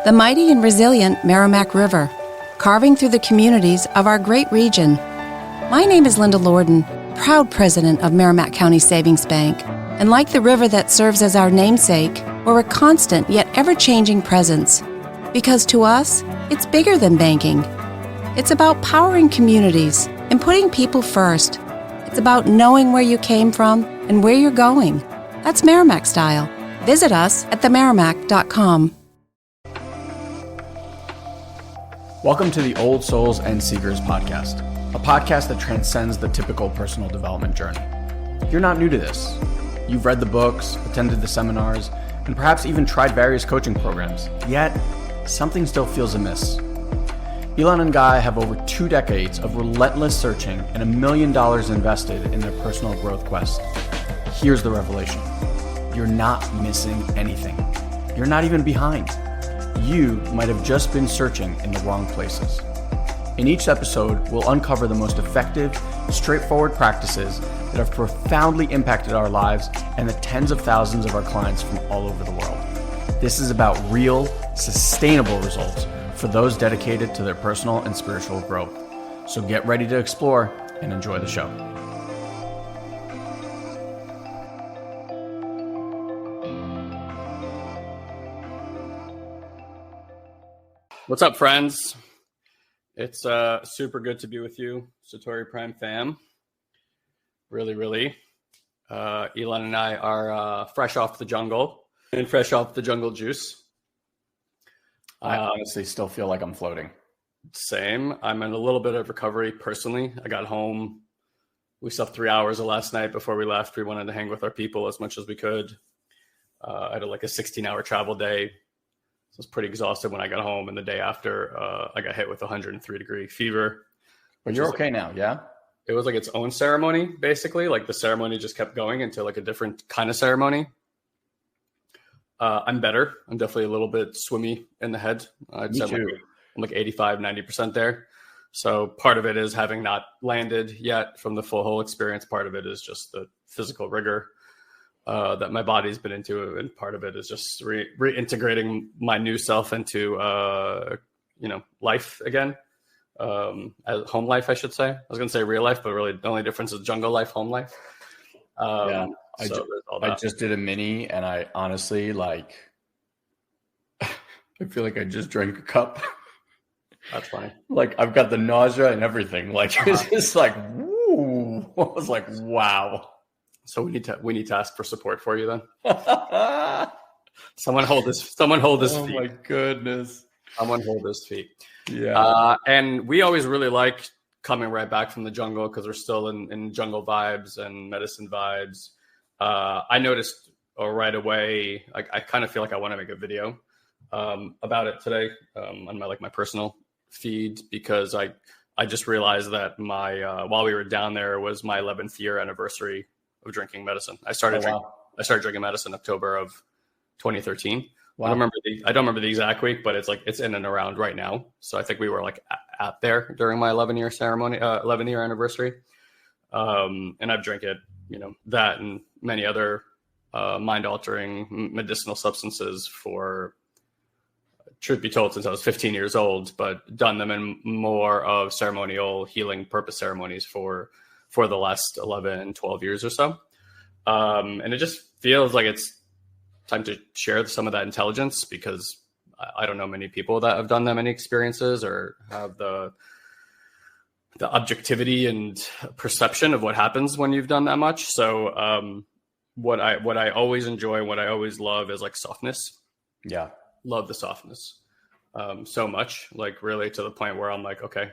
the mighty and resilient Merrimack River, carving through the communities of our great region. My name is Linda Lorden, proud president of Merrimack County Savings Bank, and like the river that serves as our namesake, we're a constant yet ever-changing presence. Because to us, it's bigger than banking. It's about powering communities and putting people first. It's about knowing where you came from and where you're going. That's Merrimack style. Visit us at themerrimack.com. Welcome to the Old Souls and Seekers podcast, a podcast that transcends the typical personal development journey. You're not new to this. You've read the books, attended the seminars, and perhaps even tried various coaching programs, yet something still feels amiss. Elon and Guy have over 2 decades of relentless searching and $1 million invested in their personal growth quest. Here's the revelation. You're not missing anything. You're not even behind. You might have just been searching in the wrong places. In each episode, we'll uncover the most effective, straightforward practices that have profoundly impacted our lives and the tens of thousands of our clients from all over the world. This is about real, sustainable results for those dedicated to their personal and spiritual growth. So get ready to explore and enjoy the show. What's up, friends? It's super good to be with you, Satori Prime fam. Really. Elon and I are fresh off the jungle and fresh off the jungle juice. I honestly still feel like I'm floating. Same. I'm in a little bit of recovery personally. I got home. We slept 3 hours the last night before we left. We wanted to hang with our people as much as we could. I had a 16-hour travel day. So I was pretty exhausted when I got home, and the day after, I got hit with 103-degree fever. But you're okay now, yeah? It was like its own ceremony, basically. Like the ceremony just kept going into like a different kind of ceremony. I'm better. I'm definitely a little bit swimmy in the head. I'd say I'm like 85, 90% there. So part of it is having not landed yet from the full whole experience. Part of it is just the physical rigor that my body's been into, and part of it is just reintegrating my new self into life again, as home life, I should say. I was gonna say real life, but really the only difference is jungle life, home life. I just did a mini, and I honestly I feel like I just drank a cup. That's funny. I've got the nausea and everything. It's just woo. I was like, wow. So we need to ask for support for you then. Someone hold his feet. Oh my goodness. Someone hold his feet. Yeah. And we always really like coming right back from the jungle because we're still in jungle vibes and medicine vibes. I noticed right away, I kind of feel like I want to make a video about it today on my personal feed, because I just realized that my while we were down there was my 11th year anniversary of drinking medicine. I started drinking medicine October of 2013. Wow. I don't remember the exact week, but it's in and around right now. So I think we were at there during my 11-year anniversary. And I've drank it, that and many other mind-altering medicinal substances for, truth be told, since I was 15 years old, but done them in more of ceremonial healing purpose ceremonies for the last 11, 12 years or so. And it just feels like it's time to share some of that intelligence, because I don't know many people that have done that many experiences or have the objectivity and perception of what happens when you've done that much. So what I always enjoy, what I always love is softness. Yeah. Love the softness so much, really to the point where I'm okay.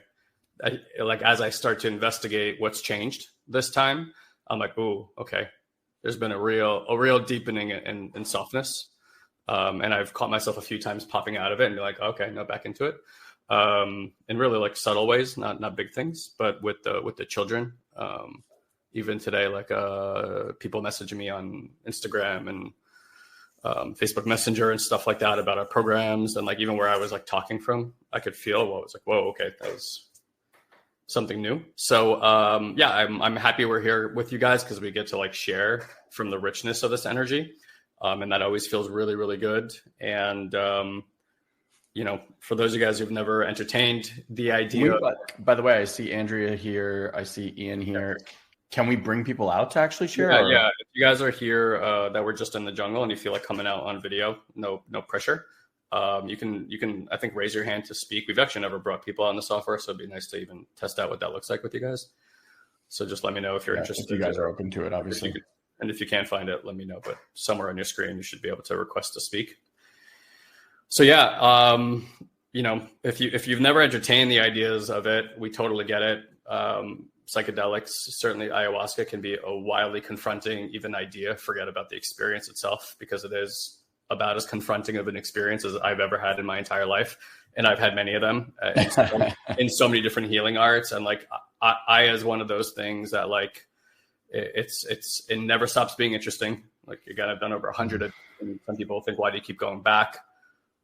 As I start to investigate what's changed this time, I'm like, ooh, okay. There's been a real deepening in softness. And I've caught myself a few times popping out of it and be like, okay, no, back into it. In really subtle ways, not big things, but with the children. Even today, people messaging me on Instagram and Facebook Messenger and stuff like that about our programs, and even where I was talking from, I could feel whoa, okay, that was something new. So I'm happy we're here with you guys, because we get to share from the richness of this energy. And that always feels really, really good. And for those of you guys who've never entertained the idea. By the way, I see Andrea here. I see Ian here. Yeah. Can we bring people out to actually share? Yeah. If you guys are here that we're just in the jungle and you feel like coming out on video, no pressure. You can, I think, raise your hand to speak. We've actually never brought people on the software, so it'd be nice to even test out what that looks like with you guys. So just let me know if you're interested. If you guys are open to it, obviously. And if you can't find it, let me know. But somewhere on your screen, you should be able to request to speak. So yeah, if you've never entertained the ideas of it, we totally get it. Psychedelics, certainly ayahuasca, can be a wildly confronting even idea. Forget about the experience itself, because it is about as confronting of an experience as I've ever had in my entire life. And I've had many of them in so many different healing arts. And like, I as one of those things that like, it never stops being interesting. Like, again, I've done over 100, and some people think, why do you keep going back?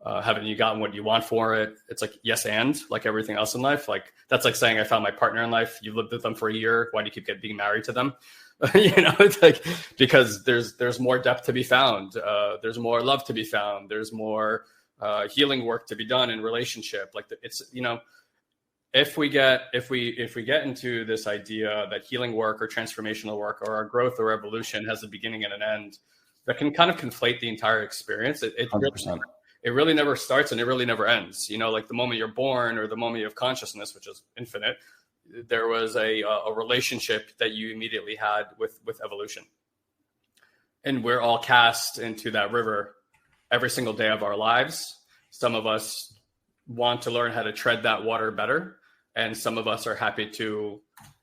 Haven't you gotten what you want for it? It's like, yes. And like everything else in life, like that's like saying I found my partner in life. You lived with them for a year. Why do you keep being married to them? It's like, because there's more depth to be found. There's more love to be found. There's more healing work to be done in relationship. Like it's, if we get into this idea that healing work or transformational work or our growth or evolution has a beginning and an end, that can kind of conflate the entire experience. It really never starts and it really never ends. Like the moment you're born or the moment you have consciousness, which is infinite, there was a relationship that you immediately had with evolution. And we're all cast into that river every single day of our lives. Some of us want to learn how to tread that water better. And some of us are happy to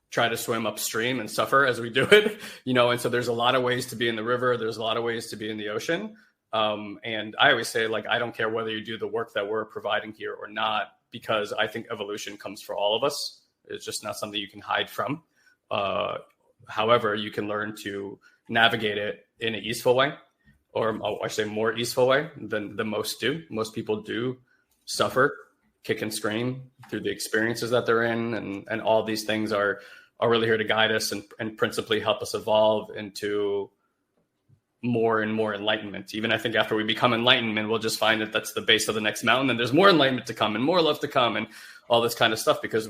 try to swim upstream and suffer as we do it, and so there's a lot of ways to be in the river. There's a lot of ways to be in the ocean. And I always say, like, I don't care whether you do the work that we're providing here or not, because I think evolution comes for all of us. It's just not something you can hide from. However, you can learn to navigate it in an easeful way, or I say more easeful way than most do. Most people do suffer, kick and scream through the experiences that they're in. And all these things are really here to guide us and principally help us evolve into more and more enlightenment. Even I think after we become enlightenment, we'll just find that that's the base of the next mountain, and there's more enlightenment to come and more love to come and all this kind of stuff. Because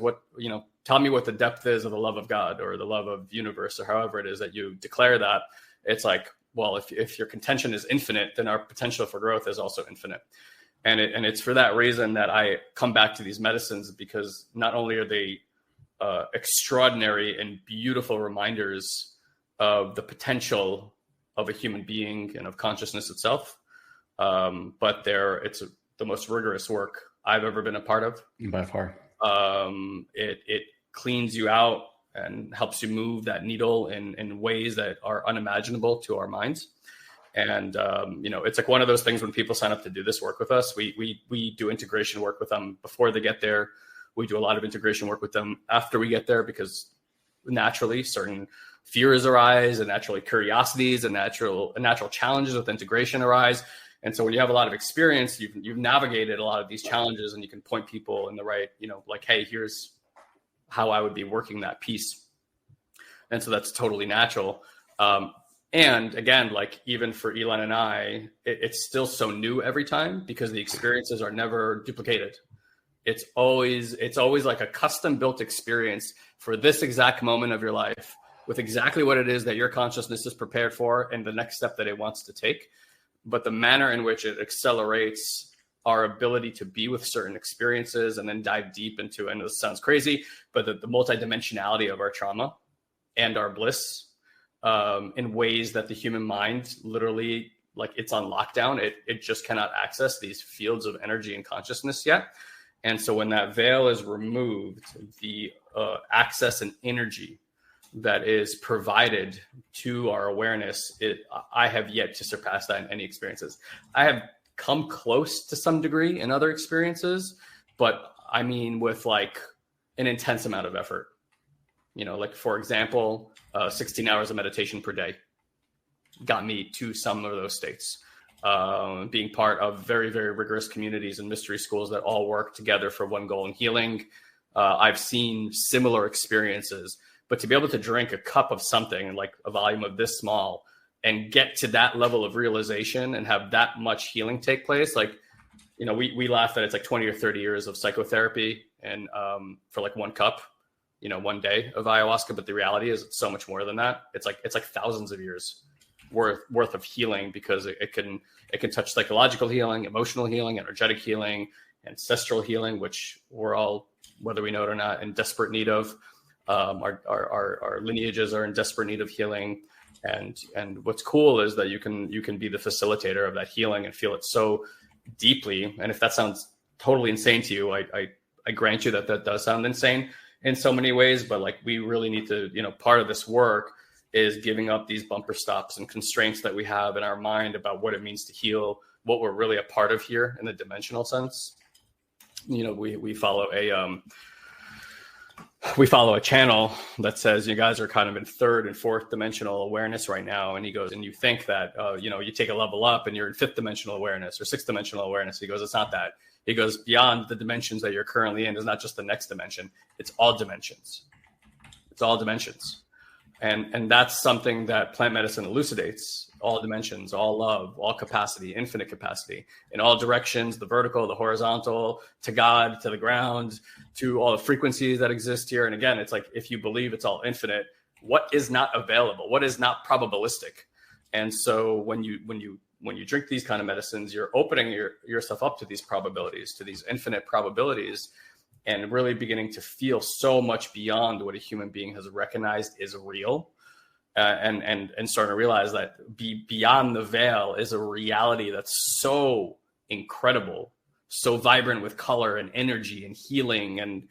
tell me what the depth is of the love of God or the love of universe or however it is that you declare that. It's like, well, if your contention is infinite, then our potential for growth is also infinite. And it's for that reason that I come back to these medicines, because not only are they extraordinary and beautiful reminders of the potential of a human being and of consciousness itself, but it's the most rigorous work I've ever been a part of. By far. It cleans you out and helps you move that needle in ways that are unimaginable to our minds. And, it's like one of those things when people sign up to do this work with us, we do integration work with them before they get there. We do a lot of integration work with them after we get there, because naturally certain fears arise, and naturally curiosities and natural challenges with integration arise. And so when you have a lot of experience, you've navigated a lot of these challenges, and you can point people in the right, like, hey, here's how I would be working that piece. And so that's totally natural. And again, like even for Elon and I, it's still so new every time, because the experiences are never duplicated. It's always like a custom built experience for this exact moment of your life, with exactly what it is that your consciousness is prepared for and the next step that it wants to take. But the manner in which it accelerates our ability to be with certain experiences and then dive deep into, and this sounds crazy, but the multidimensionality of our trauma and our bliss, in ways that the human mind literally, like, it's on lockdown. It just cannot access these fields of energy and consciousness yet. And so when that veil is removed, the access and energy that is provided to our awareness, I have yet to surpass that in any experiences. I have come close to some degree in other experiences, but I mean with like an intense amount of effort. Like for example, 16 hours of meditation per day got me to some of those states. Being part of very, very rigorous communities and mystery schools that all work together for one goal in healing. I've seen similar experiences. But to be able to drink a cup of something like a volume of this small and get to that level of realization and have that much healing take place, like, we laugh that it's like 20 or 30 years of psychotherapy and for like one cup, one day of ayahuasca. But the reality is it's so much more than that. It's like thousands of years worth of healing, because it can touch psychological healing, emotional healing, energetic healing, ancestral healing, which we're all, whether we know it or not, in desperate need of. Our lineages are in desperate need of healing. And what's cool is that you can be the facilitator of that healing and feel it so deeply. And if that sounds totally insane to you, I grant you that does sound insane in so many ways, but like we really need to, part of this work is giving up these bumper stops and constraints that we have in our mind about what it means to heal, what we're really a part of here in the dimensional sense. We follow a channel that says you guys are kind of in third and fourth dimensional awareness right now. And he goes, and you think that, you take a level up and you're in fifth dimensional awareness or sixth dimensional awareness. He goes, it's not that. He goes, beyond the dimensions that you're currently in is not just the next dimension. It's all dimensions. It's all dimensions. And that's something that plant medicine elucidates: all dimensions, all love, all capacity, infinite capacity in all directions, the vertical, the horizontal, to God, to the ground, to all the frequencies that exist here. And again, it's like, if you believe it's all infinite, what is not available? What is not probabilistic? And so when you drink these kind of medicines, you're opening yourself up to these probabilities, to these infinite probabilities, and really beginning to feel so much beyond what a human being has recognized is real, and starting to realize that beyond the veil is a reality that's so incredible, so vibrant with color and energy and healing and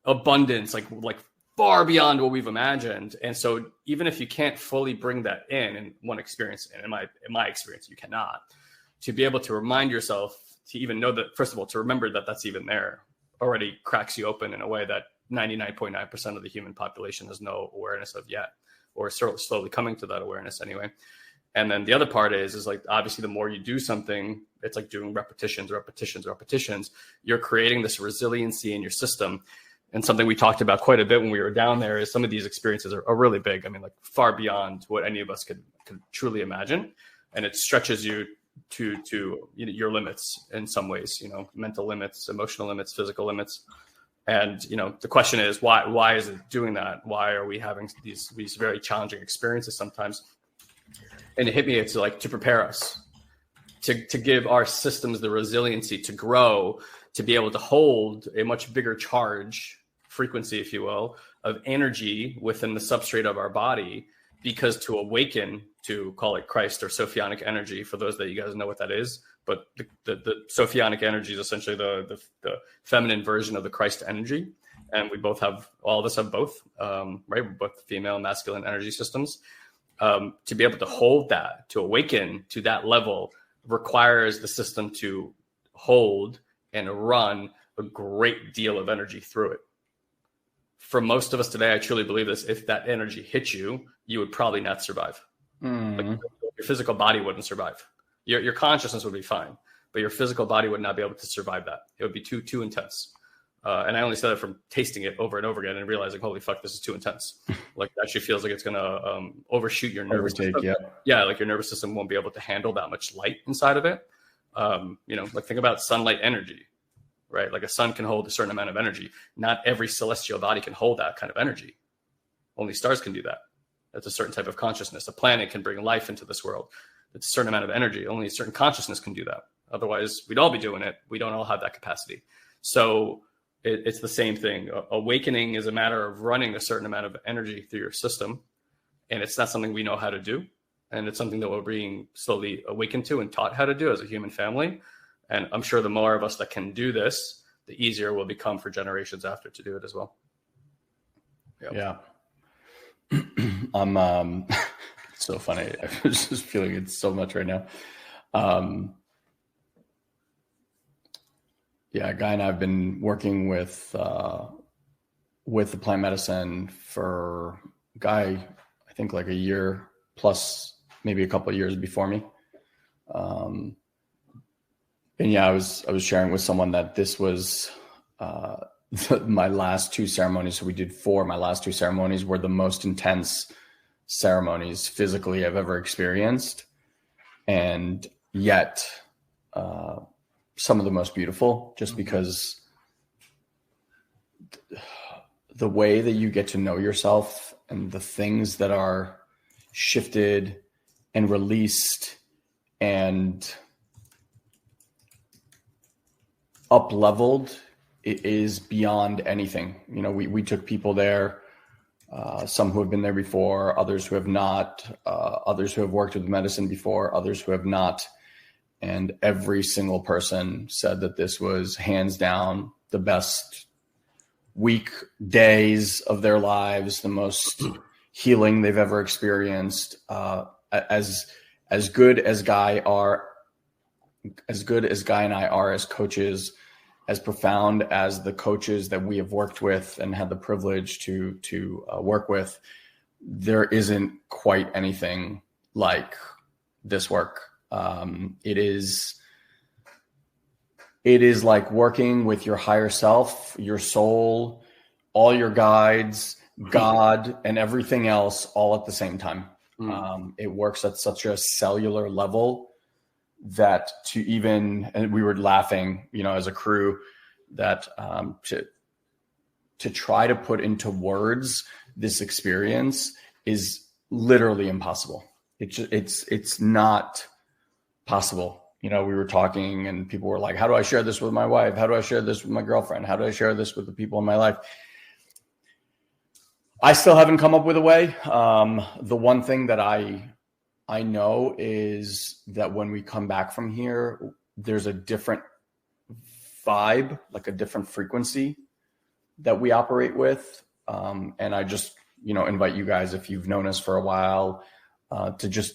abundance, like far beyond what we've imagined. And so even if you can't fully bring that in one experience, and in my experience, you cannot, to be able to remind yourself, to even know that, first of all, to remember that that's even there, already cracks you open in a way that 99.9% of the human population has no awareness of yet, or slowly coming to that awareness anyway. And then the other part is like, obviously the more you do something, it's like doing repetitions. You're creating this resiliency in your system. And something we talked about quite a bit when we were down there is some of these experiences are really big. I mean, like far beyond what any of us could truly imagine. And it stretches you to your limits in some ways, mental limits, emotional limits, physical limits. And, the question is, why is it doing that? Why are we having these very challenging experiences sometimes? And it hit me, it's like to prepare us, to give our systems the resiliency to grow, to be able to hold a much bigger charge, frequency, if you will, of energy within the substrate of our body, because to awaken to, call it Christ or Sophionic energy, for those that you guys know what that is. But the Sophionic energy is essentially the feminine version of the Christ energy. And all of us have both, right? Both female and masculine energy systems. To be able to hold that, to awaken to that level, requires the system to hold and run a great deal of energy through it. For most of us today, I truly believe this: if that energy hit you, you would probably not survive. Like, your physical body wouldn't survive. Your consciousness would be fine, but your physical body would not be able to survive that. It would be too intense. And I only said that from tasting it over and over again and realizing, holy fuck, this is too intense. Like, it actually feels like it's going to overshoot your nervous system. Yeah, like your nervous system won't be able to handle that much light inside of it. Like think about sunlight energy, right? Like a sun can hold a certain amount of energy. Not every celestial body can hold that kind of energy. Only stars can do that. That's a certain type of consciousness. A planet can bring life into this world. It's a certain amount of energy. Only a certain consciousness can do that. Otherwise, we'd all be doing it. We don't all have that capacity. So it's the same thing. Awakening is a matter of running a certain amount of energy through your system. And it's not something we know how to do. And it's something that we're being slowly awakened to and taught how to do as a human family. And I'm sure the more of us that can do this, the easier it will become for generations after to do it as well. Yep. Yeah. I'm it's so funny. I was just feeling it so much right now. Yeah, Guy and I have been working with the plant medicine for Guy, I think like a year plus, maybe a couple of years before me. And yeah, I was sharing with someone that this was my last two ceremonies. So we did four. My last two ceremonies were the most intense ceremonies physically I've ever experienced. And yet, some of the most beautiful, just because the way that you get to know yourself and the things that are shifted and released and up leveled, it is beyond anything. You know, we took people there, some who have been there before, others who have not, others who have worked with medicine before, others who have not. And every single person said that this was hands down the best week, days of their lives, the most healing they've ever experienced. As good as Guy and I are as coaches, as profound as the coaches that we have worked with and had the privilege to work with, there isn't quite anything like this work. It is like working with your higher self, your soul, all your guides, God, and everything else all at the same time. It works at such a cellular level that and we were laughing, you know, as a crew, that to try to put into words this experience is literally impossible. It's not possible. You know, we were talking and people were like, how do I share this with my wife? How do I share this with my girlfriend? How do I share this with the people in my life? I still haven't come up with a way. The one thing that I know is that when we come back from here, there's a different vibe, like a different frequency that we operate with. And I just, you know, invite you guys, if you've known us for a while, to just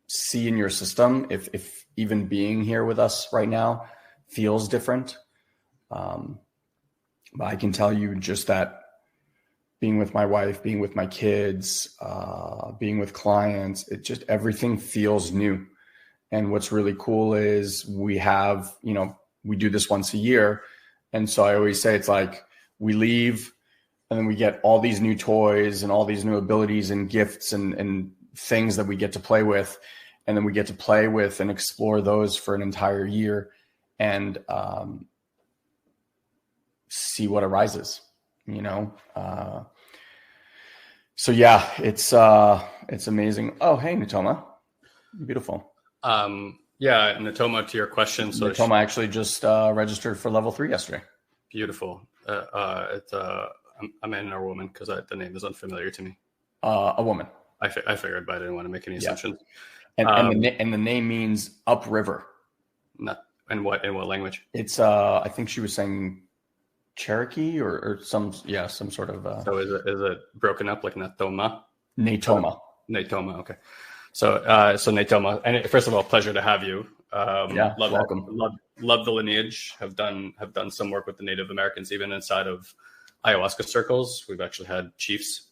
see in your system if even being here with us right now feels different. But I can tell you just that being with my wife, being with my kids, being with clients, everything feels new. And what's really cool is we have, you know, we do this once a year. And so I always say, it's like we leave and then we get all these new toys and all these new abilities and gifts and things that we get to play with. And then we get to play with and explore those for an entire year and see what arises, you know? So yeah, it's amazing. Oh, hey, Natoma. Beautiful. Yeah, Natoma, to your question. So Natoma actually just registered for level 3 yesterday. Beautiful. It's a man or a woman, because the name is unfamiliar to me. A woman. I figured, but I didn't want to make any assumptions. And the name means upriver. Not in what language? It's I think she was saying Cherokee or some sort of. So is it broken up like Natoma? Natoma. Natoma. Okay. So Natoma, and first of all, pleasure to have you. Welcome. Love the lineage. Have done some work with the Native Americans, even inside of ayahuasca circles. We've actually had chiefs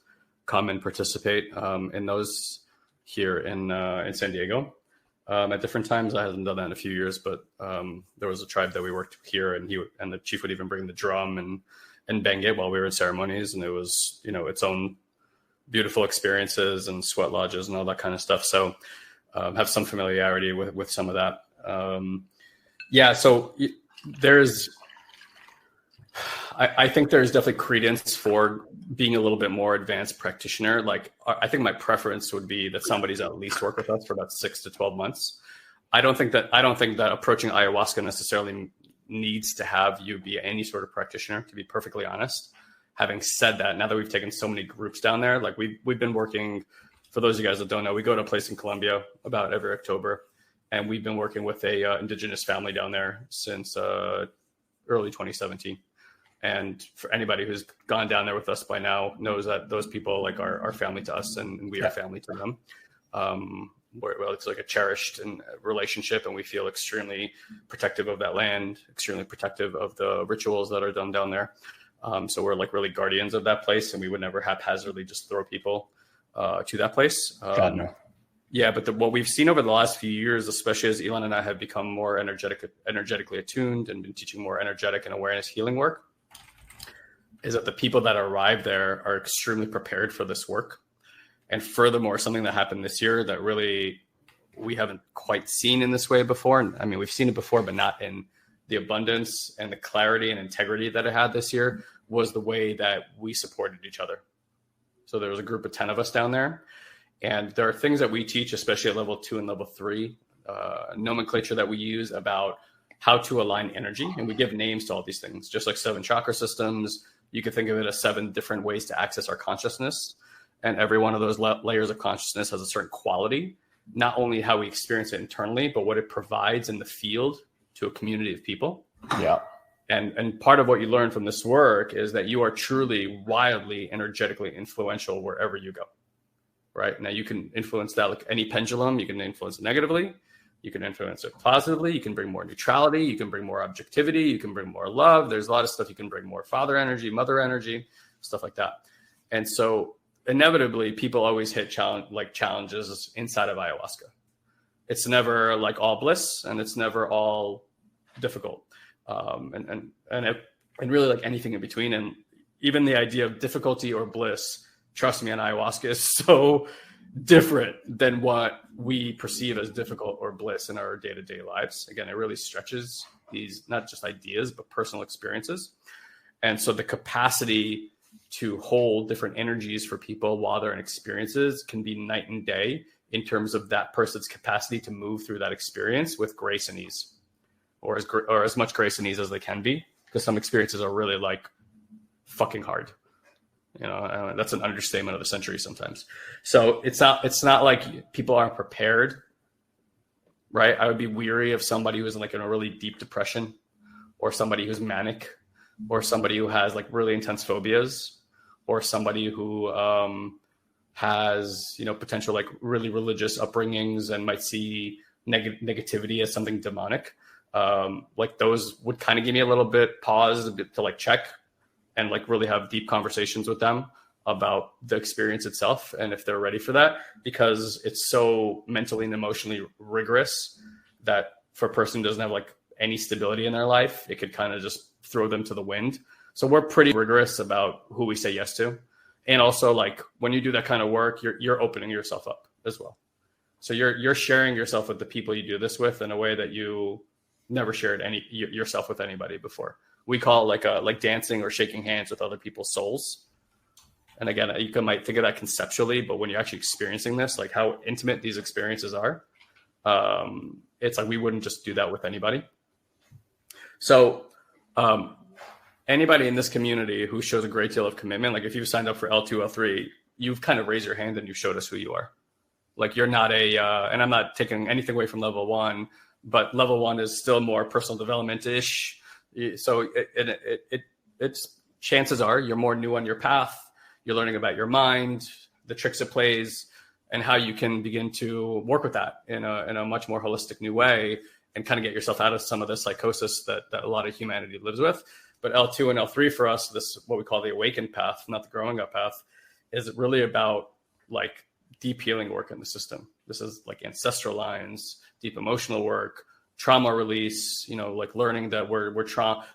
come and participate in those here in San Diego at different times. I haven't done that in a few years, but there was a tribe that we worked here, and the chief would even bring the drum and bang it while we were in ceremonies, and it was, you know, its own beautiful experiences and sweat lodges and all that kind of stuff. So have some familiarity with some of that. So I think there's definitely credence for being a little bit more advanced practitioner. Like, I think my preference would be that somebody's at least work with us for about 6 to 12 months. I don't think that approaching ayahuasca necessarily needs to have you be any sort of practitioner, to be perfectly honest. Having said that, now that we've taken so many groups down there, like we've been working, for those of you guys that don't know, we go to a place in Colombia about every October, and we've been working with a indigenous family down there since early 2017. And for anybody who's gone down there with us by now knows that those people like are family to us, and we are family to them. Where it's like a cherished relationship, and we feel extremely protective of that land, extremely protective of the rituals that are done down there. So we're like really guardians of that place, and we would never haphazardly just throw people to that place. God, no. Yeah, but what we've seen over the last few years, especially as Elon and I have become more energetically attuned and been teaching more energetic and awareness healing work, is that the people that arrive there are extremely prepared for this work. And furthermore, something that happened this year that really we haven't quite seen in this way before. And I mean, we've seen it before, but not in the abundance and the clarity and integrity that I had this year was the way that we supported each other. So there was a group of 10 of us down there. And there are things that we teach, especially at level 2 and level 3, nomenclature that we use about how to align energy. And we give names to all these things, just like 7 chakra systems. You could think of it as 7 different ways to access our consciousness. And every one of those layers of consciousness has a certain quality, not only how we experience it internally, but what it provides in the field to a community of people. Yeah. And part of what you learn from this work is that you are truly wildly energetically influential wherever you go. Right now, you can influence that like any pendulum. You can influence it negatively. You can influence it positively. You can bring more neutrality. You can bring more objectivity. You can bring more love. There's a lot of stuff you can bring, more father energy, mother energy, stuff like that. And so inevitably, people always hit challenges inside of ayahuasca. It's never like all bliss, and it's never all difficult, and really like anything in between. And even the idea of difficulty or bliss, trust me, on ayahuasca is so different than what we perceive as difficult or bliss in our day-to-day lives. Again, it really stretches these, not just ideas, but personal experiences. And so the capacity to hold different energies for people while they're in experiences can be night and day in terms of that person's capacity to move through that experience with grace and ease, or as much grace and ease as they can be, because some experiences are really like fucking hard. You know, that's an understatement of the century sometimes. So it's not like people aren't prepared, right? I would be weary of somebody who's like in a really deep depression, or somebody who's manic, or somebody who has like really intense phobias, or somebody who has, potential like really religious upbringings and might see negativity as something demonic. Like those would kind of give me a little bit pause to like check and like really have deep conversations with them about the experience itself and if they're ready for that, because it's so mentally and emotionally rigorous that for a person who doesn't have like any stability in their life, it could kind of just throw them to the wind. So we're pretty rigorous about who we say yes to. And also like when you do that kind of work, you're opening yourself up as well. So you're sharing yourself with the people you do this with in a way that you never shared yourself with anybody before. We call it like dancing or shaking hands with other people's souls. And again, you might think of that conceptually, but when you're actually experiencing this, like how intimate these experiences are, it's like we wouldn't just do that with anybody. So anybody in this community who shows a great deal of commitment, like if you've signed up for L2, L3, you've kind of raised your hand and you showed us who you are. Like you're not and I'm not taking anything away from level 1, but level 1 is still more personal development-ish. So it's chances are you're more new on your path. You're learning about your mind, the tricks it plays, and how you can begin to work with that in a much more holistic new way and kind of get yourself out of some of the psychosis that a lot of humanity lives with. But L2 and L3 for us, this what we call the awakened path, not the growing up path, is really about like deep healing work in the system. This is like ancestral lines, deep emotional work, trauma release, like learning that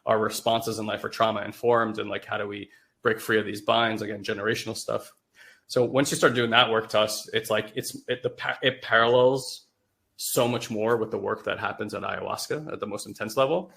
our responses in life are trauma informed, and like how do we break free of these binds, again, generational stuff. So once you start doing that work to us, it's like it parallels so much more with the work that happens at ayahuasca at the most intense level.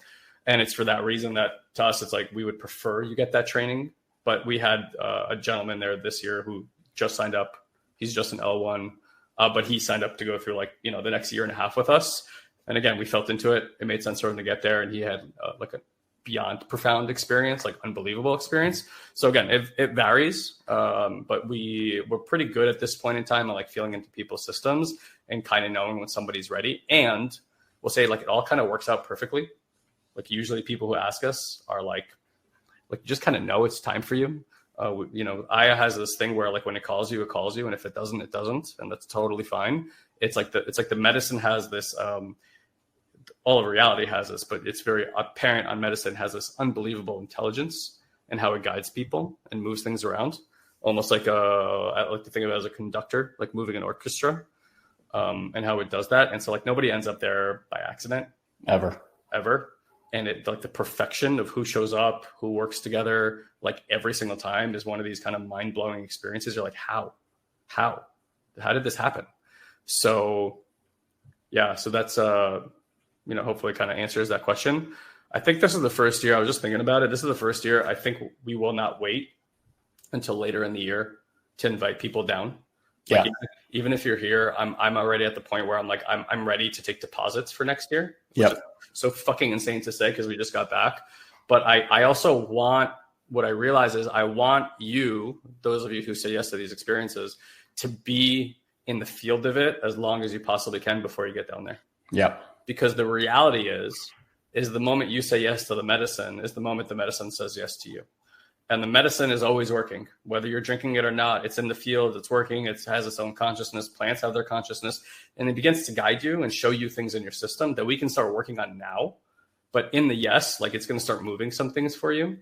And it's for that reason that to us, it's like we would prefer you get that training. But we had a gentleman there this year who just signed up. He's just an L1, but he signed up to go through the next year and a half with us. And again, we felt into it. It made sense for him to get there. And he had like a beyond profound experience, like unbelievable experience. So again, it varies, but we're pretty good at this point in time at like feeling into people's systems and kind of knowing when somebody's ready. And we'll say like it all kind of works out perfectly. Like usually people who ask us are like you just kind of know it's time for you. Aya has this thing where like when it calls you, and if it doesn't, it doesn't, and that's totally fine. It's like the medicine has this. All of reality has this, but it's very apparent on medicine has this unbelievable intelligence in how it guides people and moves things around, almost like I like to think of it as a conductor, like moving an orchestra, and how it does that. And so like nobody ends up there by accident ever. And it like the perfection of who shows up, who works together, like every single time is one of these kind of mind blowing experiences. You're like, how did this happen? So yeah, so that's hopefully kind of answers that question. I think this is the first year. I was just thinking about it. This is the first year. I think we will not wait until later in the year to invite people down. Like, even if you're here, I'm already at the point where I'm ready to take deposits for next year. Yep. So fucking insane to say because we just got back. But I also want, what I realize is I want you, those of you who say yes to these experiences, to be in the field of it as long as you possibly can before you get down there. Yeah. Because the reality is the moment you say yes to the medicine is the moment the medicine says yes to you. And the medicine is always working, whether you're drinking it or not. It's in the field, it's working, it has its own consciousness, plants have their consciousness, and it begins to guide you and show you things in your system that we can start working on now. But in the yes, like it's going to start moving some things for you.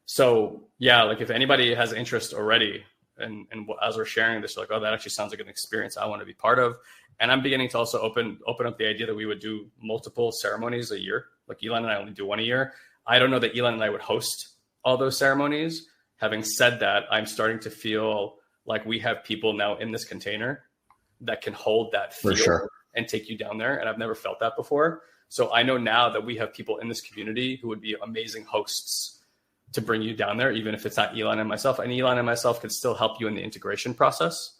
So yeah, like if anybody has interest already, and as we're sharing this, you're like, oh, that actually sounds like an experience I want to be part of. And I'm beginning to also open up the idea that we would do multiple ceremonies a year. Like Elon and I only do one a year. I don't know that Elon and I would host all those ceremonies. Having said that, I'm starting to feel like we have people now in this container that can hold that feel and take you down there. And I've never felt that before. So I know now that we have people in this community who would be amazing hosts to bring you down there, even if it's not Elon and myself. And Elon and myself could still help you in the integration process.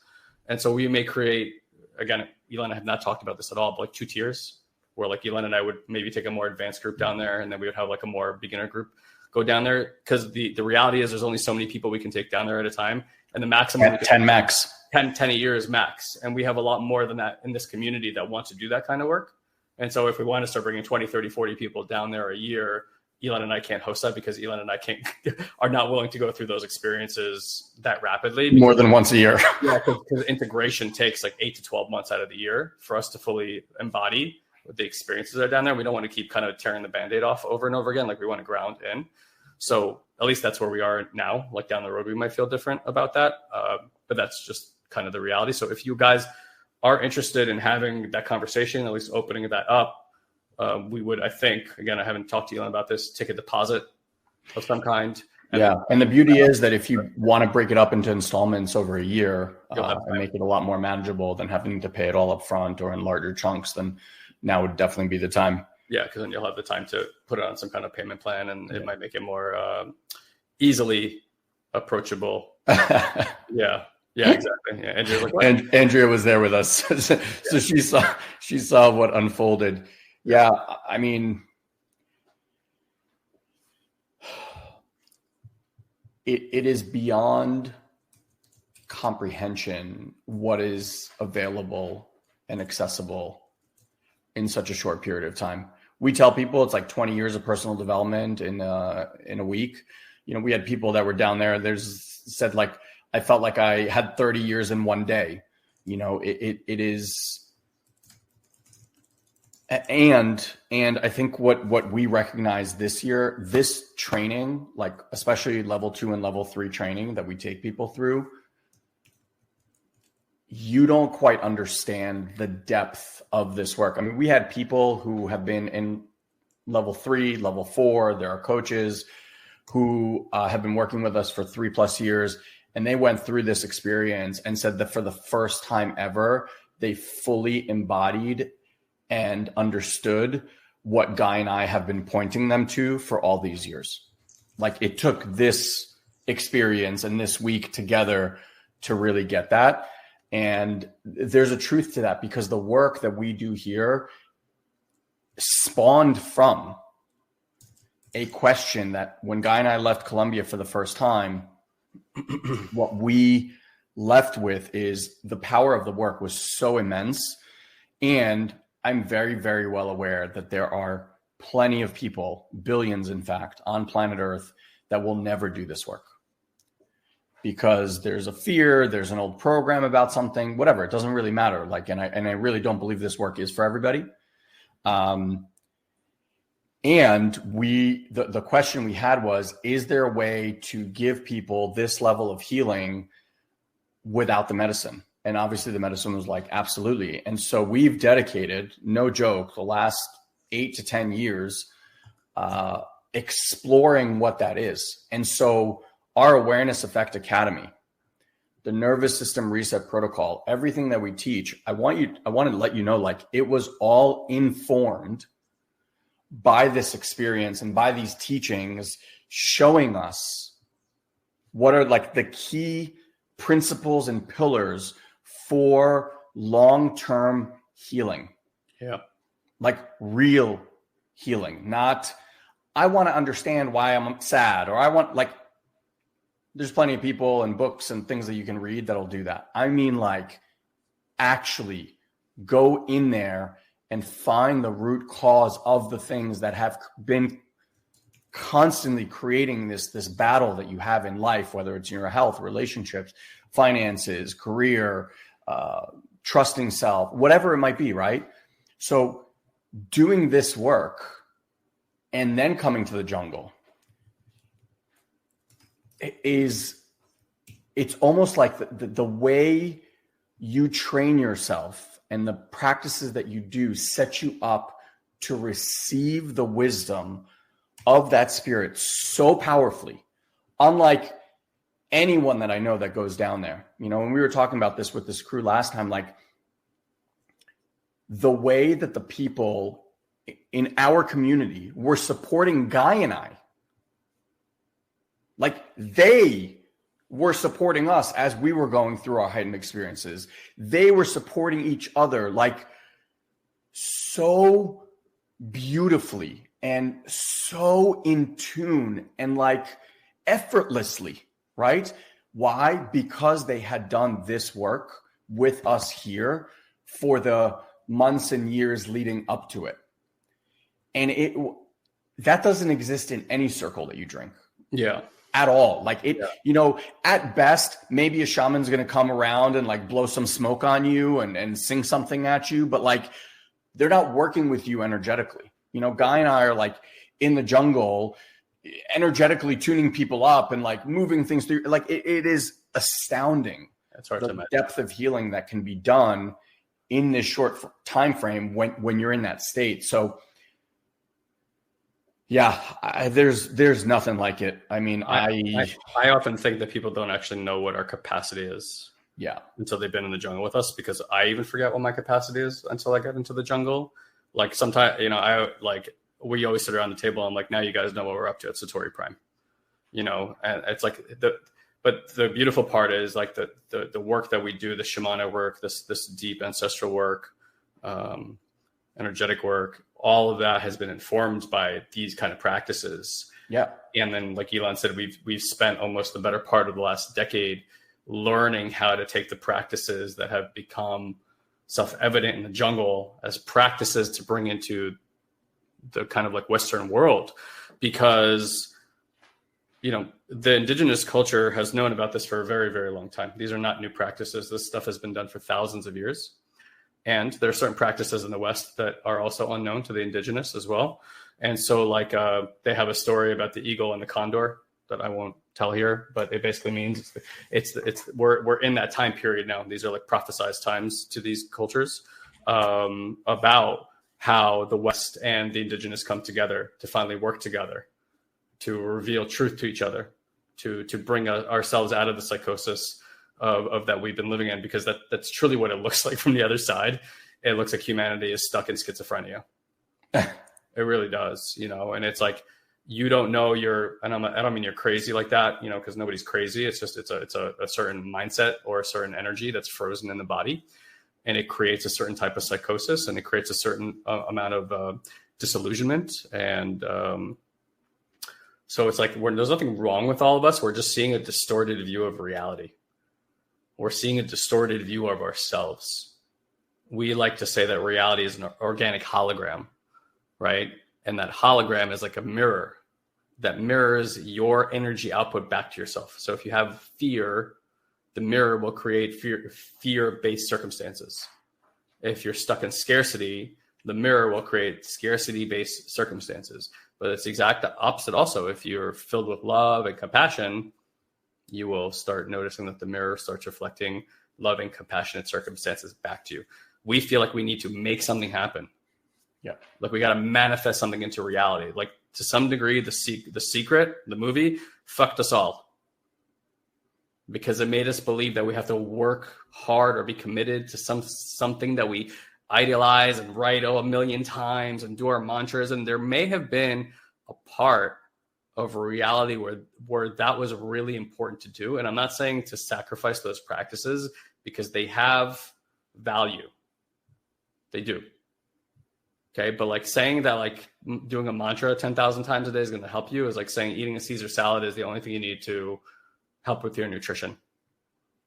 And so we may create, again, Elon and I have not talked about this at all, but like 2 tiers where like Elon and I would maybe take a more advanced group down there, and then we would have like a more beginner group go down there. Because the reality is there's only so many people we can take down there at a time. And the maximum 10 max. 10 a year is max. And we have a lot more than that in this community that want to do that kind of work. And so if we want to start bringing 20, 30, 40 people down there a year, Elon and I can't host that because Elon and I are not willing to go through those experiences that rapidly. More than once a year. Yeah, because integration takes like 8 to 12 months out of the year for us to fully embody what the experiences that are down there. We don't want to keep kind of tearing the Band-Aid off over and over again. Like we want to ground in. So at least that's where we are now. Like down the road, we might feel different about that. But that's just kind of the reality. So if you guys are interested in having that conversation, at least opening that up, we would, I think, again, I haven't talked to Elon about this, take a deposit of some kind. And the beauty is that if you want to break it up into installments over a year and make it a lot more manageable than having to pay it all up front or in larger chunks, then now would definitely be the time. Yeah, because then you'll have the time to put it on some kind of payment plan, and it might make it more easily approachable. Yeah, exactly. Yeah, Andrea was like, what? And Andrea was there with us, so she saw what unfolded. Yeah, I mean, it is beyond comprehension what is available and accessible in such a short period of time. We tell people it's like 20 years of personal development in a week. You know, we had people that were down there. Said like, I felt like I had 30 years in one day. You know, it is. And I think what we recognize this year, this training, like especially level 2 and level 3 training that we take people through, you don't quite understand the depth of this work. I mean, we had people who have been in level 3, level 4. There are coaches who have been working with us for 3+ years, and they went through this experience and said that for the first time ever, they fully embodied and understood what Guy and I have been pointing them to for all these years. Like it took this experience and this week together to really get that. And there's a truth to that because the work that we do here spawned from a question that when Guy and I left Colombia for the first time, what we left with is the power of the work was so immense. And I'm very, very well aware that there are plenty of people, billions, in fact, on planet Earth that will never do this work because there's a fear, there's an old program about something, whatever. It doesn't really matter. Like, and I really don't believe this work is for everybody. And the question we had was, is there a way to give people this level of healing without the medicine? And obviously the medicine was like, absolutely. And so we've dedicated, no joke, the last 8 to 10 years exploring what that is. And so our Awareness Effect Academy, the nervous system reset protocol, everything that we teach, I wanted to let you know, like it was all informed by this experience and by these teachings showing us what are like the key principles and pillars for long-term healing. Yeah. Like real healing, not I want to understand why I'm sad, or I want, like, there's plenty of people and books and things that you can read that'll do that. I mean, like, actually go in there and find the root cause of the things that have been constantly creating this battle that you have in life, whether it's your health, relationships, finances, career, trusting self, whatever it might be, right? So doing this work and then coming to the jungle it's almost like the way you train yourself and the practices that you do set you up to receive the wisdom of that spirit so powerfully, unlike anyone that I know that goes down there. You know, when we were talking about this with this crew last time, like the way that the people in our community were supporting Guy and I, like they were supporting us as we were going through our heightened experiences. They were supporting each other like so beautifully and so in tune and like effortlessly, right? Why? Because they had done this work with us here for the months and years leading up to it. And that doesn't exist in any circle that you drink. Yeah. At all. Like it, you know, at best, maybe a shaman's going to come around and like blow some smoke on you and sing something at you, but like they're not working with you energetically. You know, Guy and I are like in the jungle, energetically tuning people up and like moving things through. Like it is astounding. That's hard to imagine. Depth of healing that can be done in this short time frame when you're in that state. So yeah, there's nothing like it. I mean, I often think that people don't actually know what our capacity is. Yeah. Until they've been in the jungle with us, because I even forget what my capacity is until I get into the jungle. Like sometimes, you know, we always sit around the table. And I'm like, now you guys know what we're up to at Satori Prime, you know, and it's like but the beautiful part is like the work that we do, the shamanic work, this deep ancestral work, energetic work, all of that has been informed by these kind of practices. Yeah. And then, like Elon said, we've spent almost the better part of the last decade learning how to take the practices that have become self-evident in the jungle as practices to bring into the kind of like Western world, because, you know, the indigenous culture has known about this for a very, very long time. These are not new practices. This stuff has been done for thousands of years. And there are certain practices in the West that are also unknown to the indigenous as well. And so like they have a story about the eagle and the condor that I won't tell here, but it basically means we're in that time period now. These are like prophesized times to these cultures about how the West and the indigenous come together to finally work together, to reveal truth to each other, to bring ourselves out of the psychosis of that we've been living in, because that's truly what it looks like from the other side. It looks like humanity is stuck in schizophrenia. It really does, you know, and it's like, you don't know I don't mean you're crazy like that, you know, because nobody's crazy. It's just, it's a certain mindset or a certain energy that's frozen in the body, and it creates a certain type of psychosis, and it creates a certain amount of disillusionment. And so it's like, there's nothing wrong with all of us. We're just seeing a distorted view of reality. We're seeing a distorted view of ourselves. We like to say that reality is an organic hologram, right? And that hologram is like a mirror that mirrors your energy output back to yourself. So if you have fear, the mirror will create fear-based circumstances. If you're stuck in scarcity, the mirror will create scarcity-based circumstances. But it's the exact opposite also. If you're filled with love and compassion, you will start noticing that the mirror starts reflecting loving, compassionate circumstances back to you. We feel like we need to make something happen. Yeah. Like we got to manifest something into reality. Like to some degree, The Secret, the movie, fucked us all, because it made us believe that we have to work hard or be committed to something that we idealize and write a million times and do our mantras. And there may have been a part of reality where that was really important to do. And I'm not saying to sacrifice those practices, because they have value. They do. Okay. But like saying that like doing a mantra 10,000 times a day is going to help you is like saying eating a Caesar salad is the only thing you need to help with your nutrition.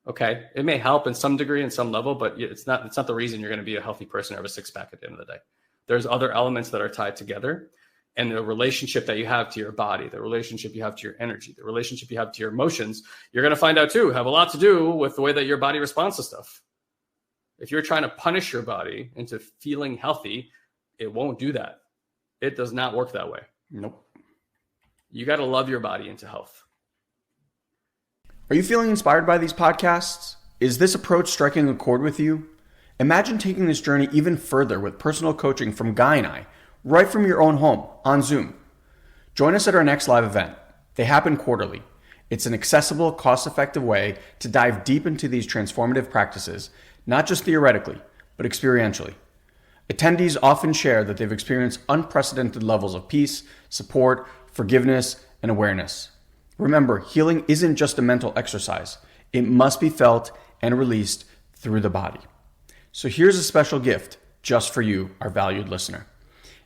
Okay. It may help in some degree, in some level, but it's not the reason you're going to be a healthy person or have a six pack at the end of the day. There's other elements that are tied together, and the relationship that you have to your body, the relationship you have to your energy, the relationship you have to your emotions, you're going to find out too, have a lot to do with the way that your body responds to stuff. If you're trying to punish your body into feeling healthy, it won't do that. It does not work that way. Nope. You got to love your body into health. Are you feeling inspired by these podcasts? Is this approach striking a chord with you? Imagine taking this journey even further with personal coaching from Guy and I, right from your own home on Zoom. Join us at our next live event. They happen quarterly. It's an accessible, cost-effective way to dive deep into these transformative practices, not just theoretically, but experientially. Attendees often share that they've experienced unprecedented levels of peace, support, forgiveness, and awareness. Remember, healing isn't just a mental exercise. It must be felt and released through the body. So here's a special gift just for you, our valued listener.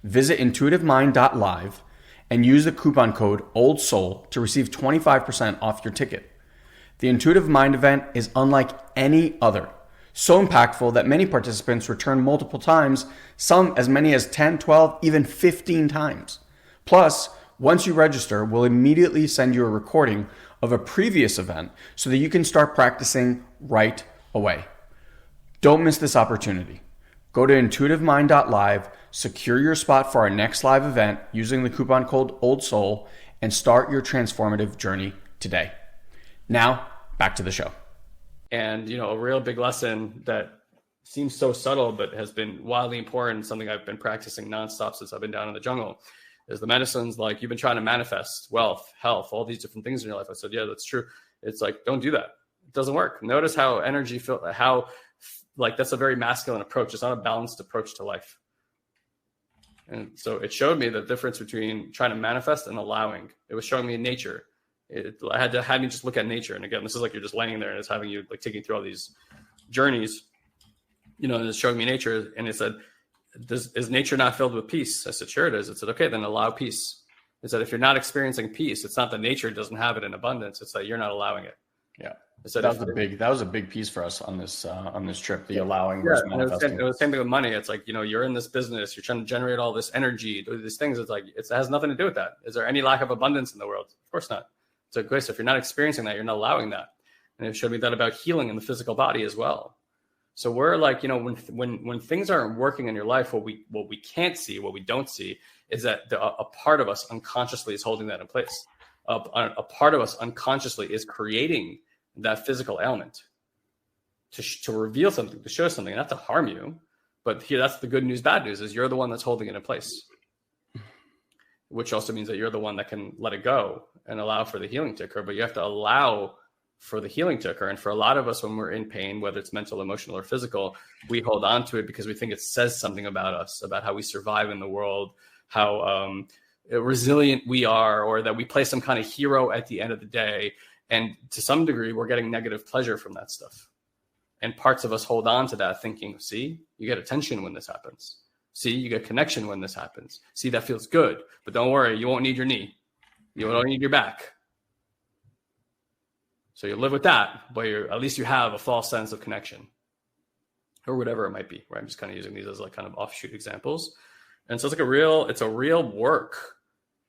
Visit intuitivemind.live and use the coupon code OLDSOUL to receive 25% off your ticket. The Intuitive Mind event is unlike any other. So impactful that many participants return multiple times, some as many as 10, 12, even 15 times. Plus, once you register, we'll immediately send you a recording of a previous event so that you can start practicing right away. Don't miss this opportunity. Go to intuitivemind.live, secure your spot for our next live event using the coupon code OLDSOUL, and start your transformative journey today. Now, back to the show. And, a real big lesson that seems so subtle, but has been wildly important, something I've been practicing nonstop since I've been down in the jungle, is the medicines. Like, you've been trying to manifest wealth, health, all these different things in your life. I said, yeah, that's true. It's like, don't do that. It doesn't work. Notice how energy that's a very masculine approach. It's not a balanced approach to life. And so it showed me the difference between trying to manifest and allowing. It was showing me nature. It had me just look at nature. And again, this is like you're just laying there and it's having you like taking through all these journeys, and it's showing me nature. And it said, is nature not filled with peace? I said, sure it is. It said, okay, then allow peace. It said, if you're not experiencing peace, it's not that nature doesn't have it in abundance. It's that you're not allowing it. Yeah. So that was a big piece for us on this trip, the allowing versus manifesting. It was the same thing with money. It's like, you're in this business, you're trying to generate all this energy, do these things. It's like, it has nothing to do with that. Is there any lack of abundance in the world? Of course not. So great. So if you're not experiencing that, you're not allowing that. And it showed me that about healing in the physical body as well. So we're like, when things aren't working in your life, what we can't see, what we don't see is that a part of us unconsciously is holding that in place. A part of us unconsciously is creating that physical ailment to reveal something, to show something, not to harm you. But here, that's the good news, bad news is you're the one that's holding it in place, which also means that you're the one that can let it go and allow for the healing to occur. But you have to allow for the healing to occur. And for a lot of us, when we're in pain, whether it's mental, emotional, or physical, we hold on to it because we think it says something about us, about how we survive in the world, how resilient we are, or that we play some kind of hero at the end of the day. And to some degree, we're getting negative pleasure from that stuff. And parts of us hold on to that thinking, see, you get attention when this happens. See, you get connection when this happens. See, that feels good. But don't worry, you won't need your knee. You don't need your back. So you live with that, but at least you have a false sense of connection or whatever it might be, right? I'm just kind of using these as like kind of offshoot examples. And so it's a real work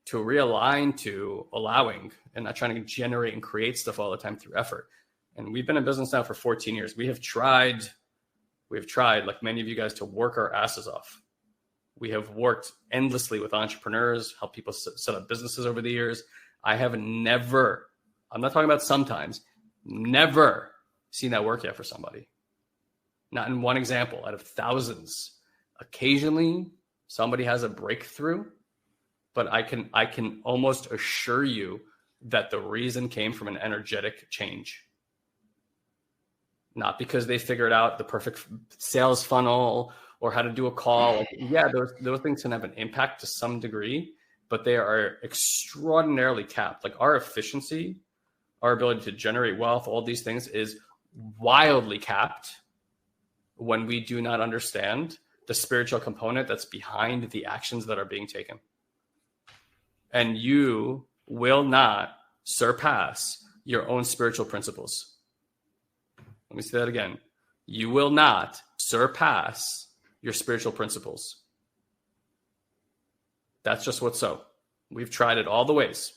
to realign to allowing and not trying to generate and create stuff all the time through effort. And we've been in business now for 14 years. We have tried, like many of you guys, to work our asses off. We have worked endlessly with entrepreneurs, helped people set up businesses over the years. I have never, I'm not talking about sometimes, never seen that work yet for somebody. Not in one example out of thousands. Occasionally, somebody has a breakthrough, but I can almost assure you that the reason came from an energetic change. Not because they figured out the perfect sales funnel or how to do a call. Like, yeah, those things can have an impact to some degree, but they are extraordinarily capped. Like our efficiency, our ability to generate wealth, all these things is wildly capped when we do not understand the spiritual component that's behind the actions that are being taken. And you will not surpass your own spiritual principles. Let me say that again. You will not surpass your spiritual principles. That's just what's so. We've tried it all the ways.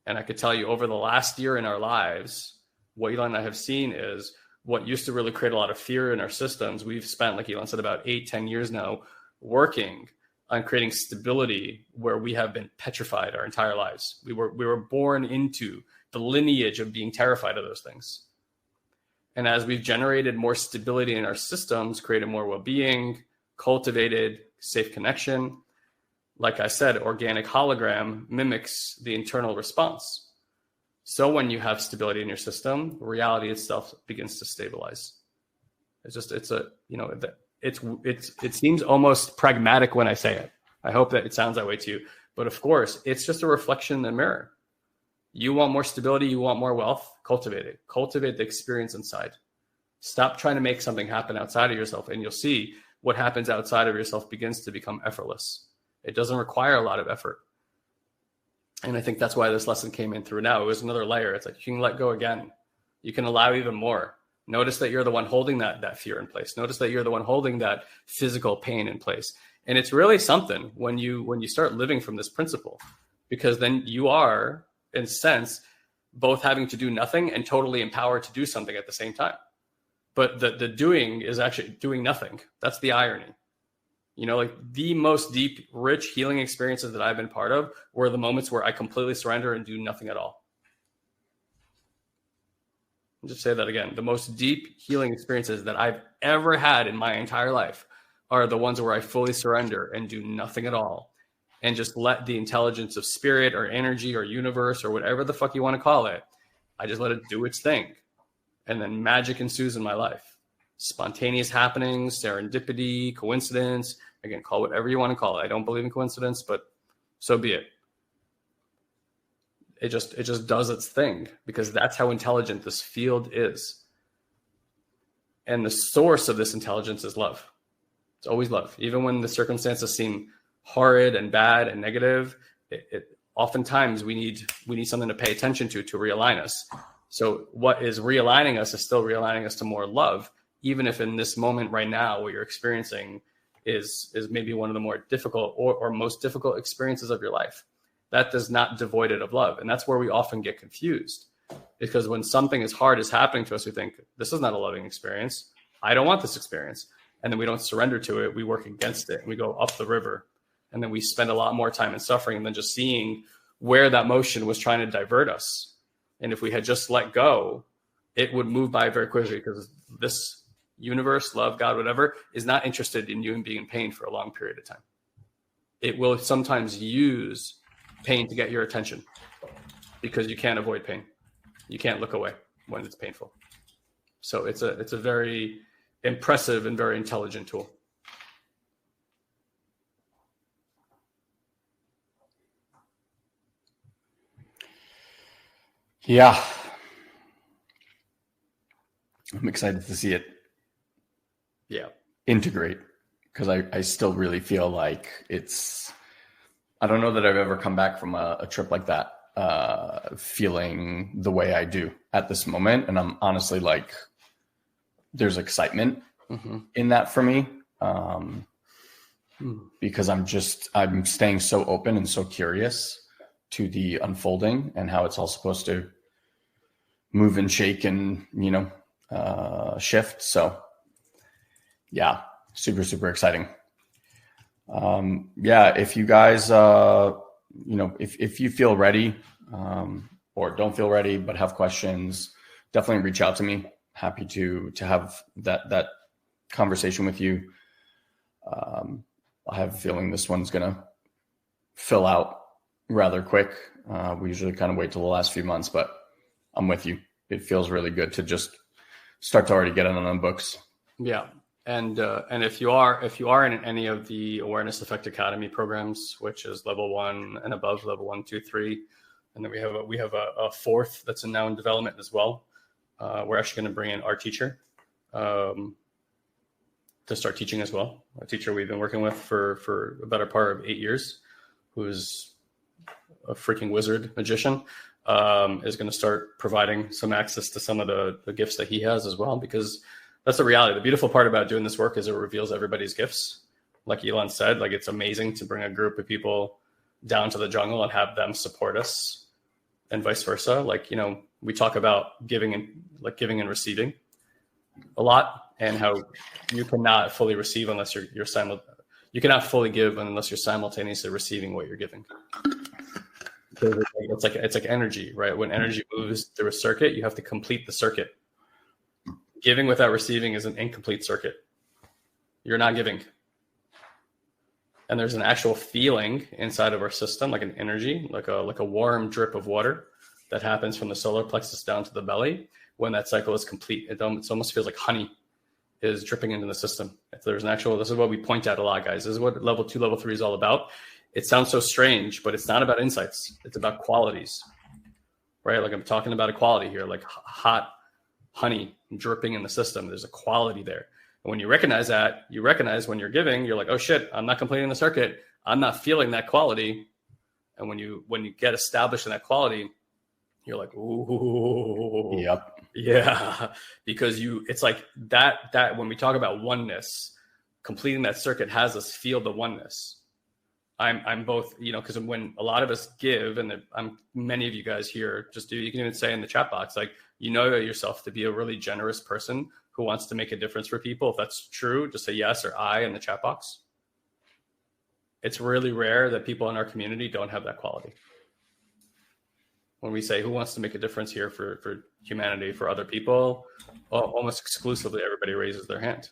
And I could tell you over the last year in our lives, what Elon and I have seen is what used to really create a lot of fear in our systems. We've spent, like Elon said, about 8-10 years now working on creating stability where we have been petrified our entire lives. We were born into the lineage of being terrified of those things. And as we've generated more stability in our systems, created more well-being, cultivated safe connection, like I said, organic hologram mimics the internal response. So when you have stability in your system, reality itself begins to stabilize. It seems almost pragmatic when I say it. I hope that it sounds that way to you. But of course, it's just a reflection in the mirror. You want more stability, you want more wealth, cultivate it. Cultivate the experience inside. Stop trying to make something happen outside of yourself, and you'll see what happens outside of yourself begins to become effortless. It doesn't require a lot of effort. And I think that's why this lesson came in through now. It was another layer. It's like you can let go again. You can allow even more. Notice that you're the one holding that fear in place. Notice that you're the one holding that physical pain in place. And it's really something when you start living from this principle, because then you are, in a sense, both having to do nothing and totally empowered to do something at the same time. But the doing is actually doing nothing. That's the irony. Like the most deep, rich healing experiences that I've been part of were the moments where I completely surrender and do nothing at all. I'll just say that again. The most deep healing experiences that I've ever had in my entire life are the ones where I fully surrender and do nothing at all. And just let the intelligence of spirit or energy or universe or whatever the fuck you want to call it, I just let it do its thing. And then magic ensues in my life. Spontaneous happenings, serendipity, coincidence. Again, call whatever you want to call it. I don't believe in coincidence, but so be it. It just does its thing, because that's how intelligent this field is. And the source of this intelligence is love. It's always love. Even when the circumstances seem horrid and bad and negative, oftentimes we need something to pay attention to realign us. So what is realigning us is still realigning us to more love, even if in this moment right now what you're experiencing is maybe one of the more difficult or most difficult experiences of your life. That does not devoid it of love. And that's where we often get confused, because when something as hard is happening to us, we think, this is not a loving experience. I don't want this experience. And then we don't surrender to it. We work against it and we go up the river. And then we spend a lot more time in suffering than just seeing where that motion was trying to divert us. And if we had just let go, it would move by very quickly, because this universe, love, God, whatever, is not interested in you being in pain for a long period of time. It will sometimes use pain to get your attention, because you can't avoid pain. You can't look away when it's painful. So it's a very impressive and very intelligent tool. Yeah. I'm excited to see it integrate, because I still really feel like I don't know that I've ever come back from a trip like that feeling the way I do at this moment. And I'm honestly like, there's excitement in that for me, because I'm staying so open and so curious to the unfolding and how it's all supposed to move and shake and, shift. So yeah, super, super exciting. If you guys, if you feel ready, or don't feel ready, but have questions, definitely reach out to me. Happy to have that conversation with you. I have a feeling this one's going to fill out rather quick. We usually kind of wait till the last few months, but I'm with you. It feels really good to just start to already get it on the books. Yeah. And if you are in any of the Awareness Effect Academy programs, which is level 1 and above, level 1, 2, 3, and then we have a fourth that's now in development as well. We're actually going to bring in our teacher to start teaching as well. A teacher we've been working with for a better part of 8 years, who's a freaking wizard magician, is going to start providing some access to some of the gifts that he has as well, because that's the reality. The beautiful part about doing this work is it reveals everybody's gifts. Like Elon said, like it's amazing to bring a group of people down to the jungle and have them support us, and vice versa. Like, you know, we talk about giving and receiving a lot, and how you cannot fully receive unless you cannot fully give unless you're simultaneously receiving what you're giving. It's like energy, right? When energy moves through a circuit, you have to complete the circuit. Giving without receiving is an incomplete circuit. You're not giving. And there's an actual feeling inside of our system, like an energy, like a warm drip of water that happens from the solar plexus down to the belly. When that cycle is complete, it almost feels like honey is dripping into the system. If there's an actual, this is what we point out a lot, guys. This is what level 2, level 3 is all about. It sounds so strange, but it's not about insights. It's about qualities, right? Like I'm talking about a quality here, like hot honey dripping in the system. There's a quality there. And when you recognize that, you recognize when you're giving, you're like, oh shit, I'm not completing the circuit. I'm not feeling that quality. And when you get established in that quality, you're like, ooh, yep, yeah, because it's like that when we talk about oneness, completing that circuit has us feel the oneness. I'm both, you know, because when a lot of us give, and many of you guys here just do, you can even say in the chat box, like, you know yourself to be a really generous person who wants to make a difference for people. If that's true, just say yes or I in the chat box. It's really rare that people in our community don't have that quality. When we say who wants to make a difference here for humanity, for other people, almost exclusively everybody raises their hand.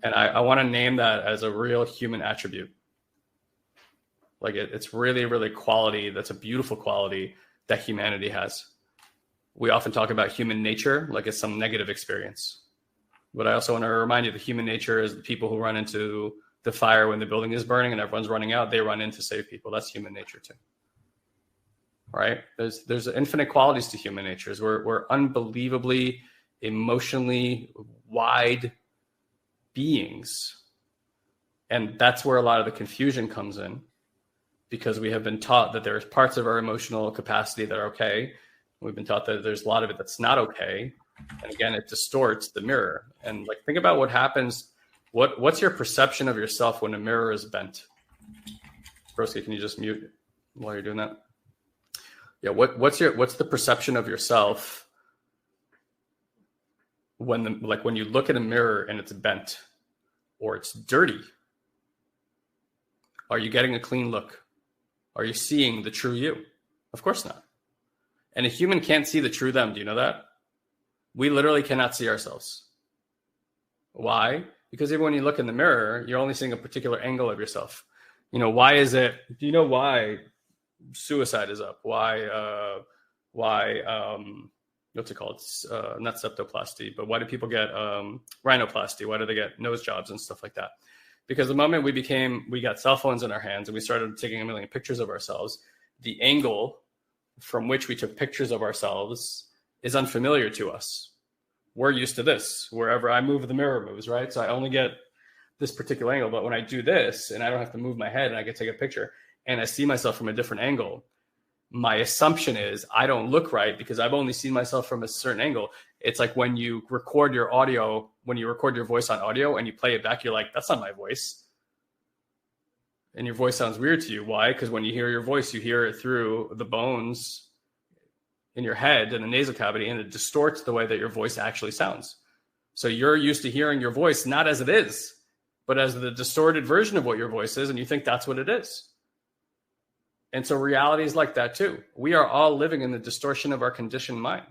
And I want to name that as a real human attribute. Like it's really, really quality. That's a beautiful quality that humanity has. We often talk about human nature like it's some negative experience. But I also want to remind you that human nature is the people who run into the fire when the building is burning and everyone's running out. They run in to save people. That's human nature too. Right? There's infinite qualities to human nature. We're unbelievably emotionally wide beings. And that's where a lot of the confusion comes in, because we have been taught that there's parts of our emotional capacity that are okay. We've been taught that there's a lot of it that's not okay. And again, it distorts the mirror. And like, think about what happens. What's your perception of yourself when a mirror is bent? Broski, can you just mute while you're doing that? Yeah. What's the perception of yourself when you look at a mirror and it's bent or it's dirty? Are you getting a clean look? Are you seeing the true you? Of course not. And a human can't see the true them. Do you know that? We literally cannot see ourselves. Why? Because even when you look in the mirror, you're only seeing a particular angle of yourself. You know, why is it? Do you know why suicide is up? Why what's it called? Not septoplasty, but why do people get rhinoplasty? Why do they get nose jobs and stuff like that? Because the moment we got cell phones in our hands and we started taking a million pictures of ourselves, the angle from which we took pictures of ourselves is unfamiliar to us. We're used to this. Wherever I move, the mirror moves, right? So I only get this particular angle. But when I do this and I don't have to move my head and I can take a picture and I see myself from a different angle, my assumption is I don't look right because I've only seen myself from a certain angle. It's like when you record your audio, when you record your voice on audio and you play it back, you're like, that's not my voice. And your voice sounds weird to you. Why? Because when you hear your voice, you hear it through the bones in your head and the nasal cavity, and it distorts the way that your voice actually sounds. So you're used to hearing your voice not as it is, but as the distorted version of what your voice is, and you think that's what it is. And so reality is like that too. We are all living in the distortion of our conditioned mind.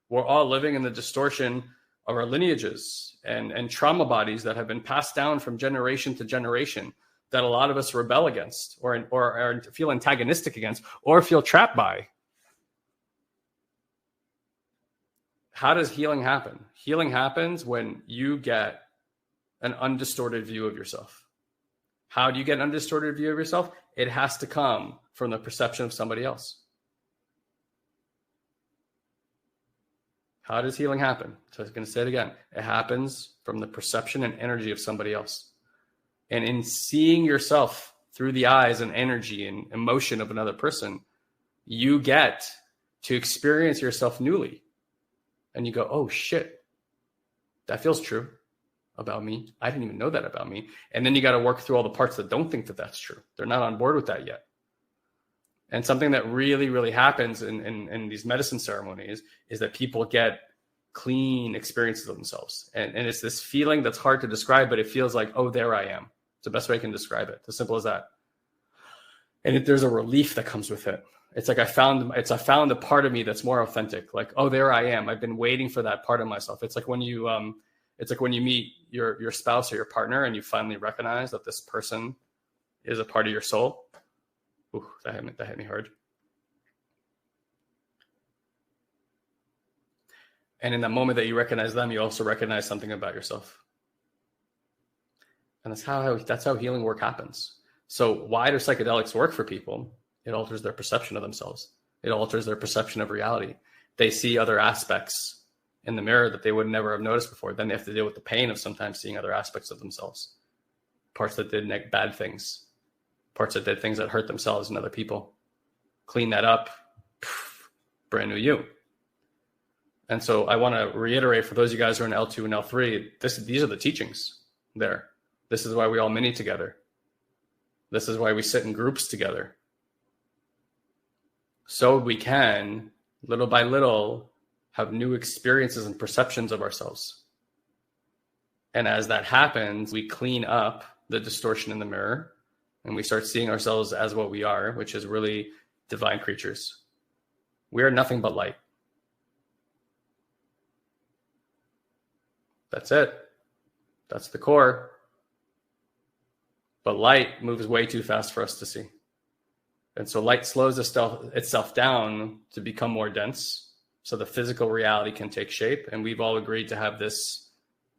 We're all living in the distortion of our lineages and trauma bodies that have been passed down from generation to generation that a lot of us rebel against or feel antagonistic against or feel trapped by. How does healing happen? Healing happens when you get an undistorted view of yourself. How do you get an undistorted view of yourself? It has to come from the perception of somebody else. How does healing happen? So I was going to say it again. It happens from the perception and energy of somebody else. And in seeing yourself through the eyes and energy and emotion of another person, you get to experience yourself newly. And you go, oh shit, that feels true about me. I didn't even know that about me. And then you got to work through all the parts that don't think that that's true. They're not on board with that yet. And something that really, really happens in these medicine ceremonies is that people get clean experiences of themselves. And it's this feeling that's hard to describe, but it feels like, oh, there I am. It's the best way I can describe it. It's as simple as that. And there's a relief that comes with it. It's like I found a part of me that's more authentic. Like, oh, there I am. I've been waiting for that part of myself. It's like when you meet your spouse or your partner and you finally recognize that this person is a part of your soul. Ooh, that hit me hard. And in that moment that you recognize them, you also recognize something about yourself. And that's how healing work happens. So why do psychedelics work for people? It alters their perception of themselves. It alters their perception of reality. They see other aspects in the mirror that they would never have noticed before. Then they have to deal with the pain of sometimes seeing other aspects of themselves. Parts that did bad things. Parts that did things that hurt themselves and other people. Clean that up. Brand new you. And so I want to reiterate for those of you guys who are in L2 and L3, these are the teachings there. This is why we all mini together. This is why we sit in groups together. So we can, little by little, have new experiences and perceptions of ourselves. And as that happens, we clean up the distortion in the mirror and we start seeing ourselves as what we are, which is really divine creatures. We are nothing but light. That's it. That's the core. But light moves way too fast for us to see. And so light slows itself down to become more dense so the physical reality can take shape. And we've all agreed to have this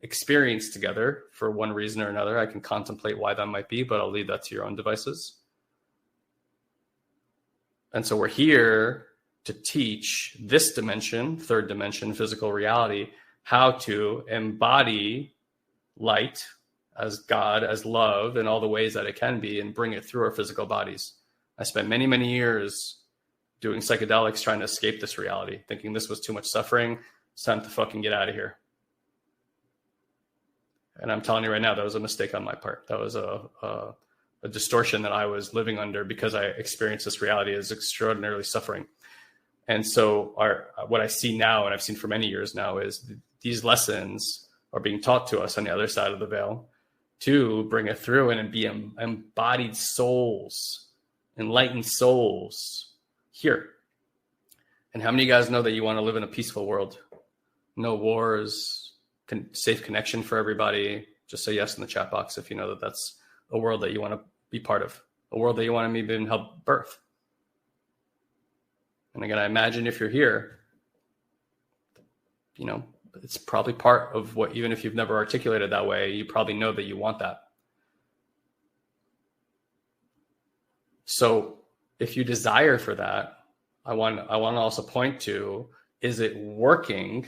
experience together for one reason or another. I can contemplate why that might be, but I'll leave that to your own devices. And so we're here to teach this dimension, third dimension, physical reality, how to embody light as God, as love, in all the ways that it can be, and bring it through our physical bodies. I spent many, many years doing psychedelics trying to escape this reality, thinking this was too much suffering. It's time to fucking get out of here. And I'm telling you right now, that was a mistake on my part. That was a distortion that I was living under because I experienced this reality as extraordinarily suffering. And so what I see now, and I've seen for many years now, is these lessons are being taught to us on the other side of the veil to bring it through and be embodied souls, enlightened souls here. And how many of you guys know that you want to live in a peaceful world? No wars, safe connection for everybody. Just say yes in the chat box if you know that that's a world that you want to be part of, a world that you want to maybe even help birth. And again, I imagine if you're here, it's probably part of what, even if you've never articulated that way, you probably know that you want that. So if you desire for that, I want to also point to, is it working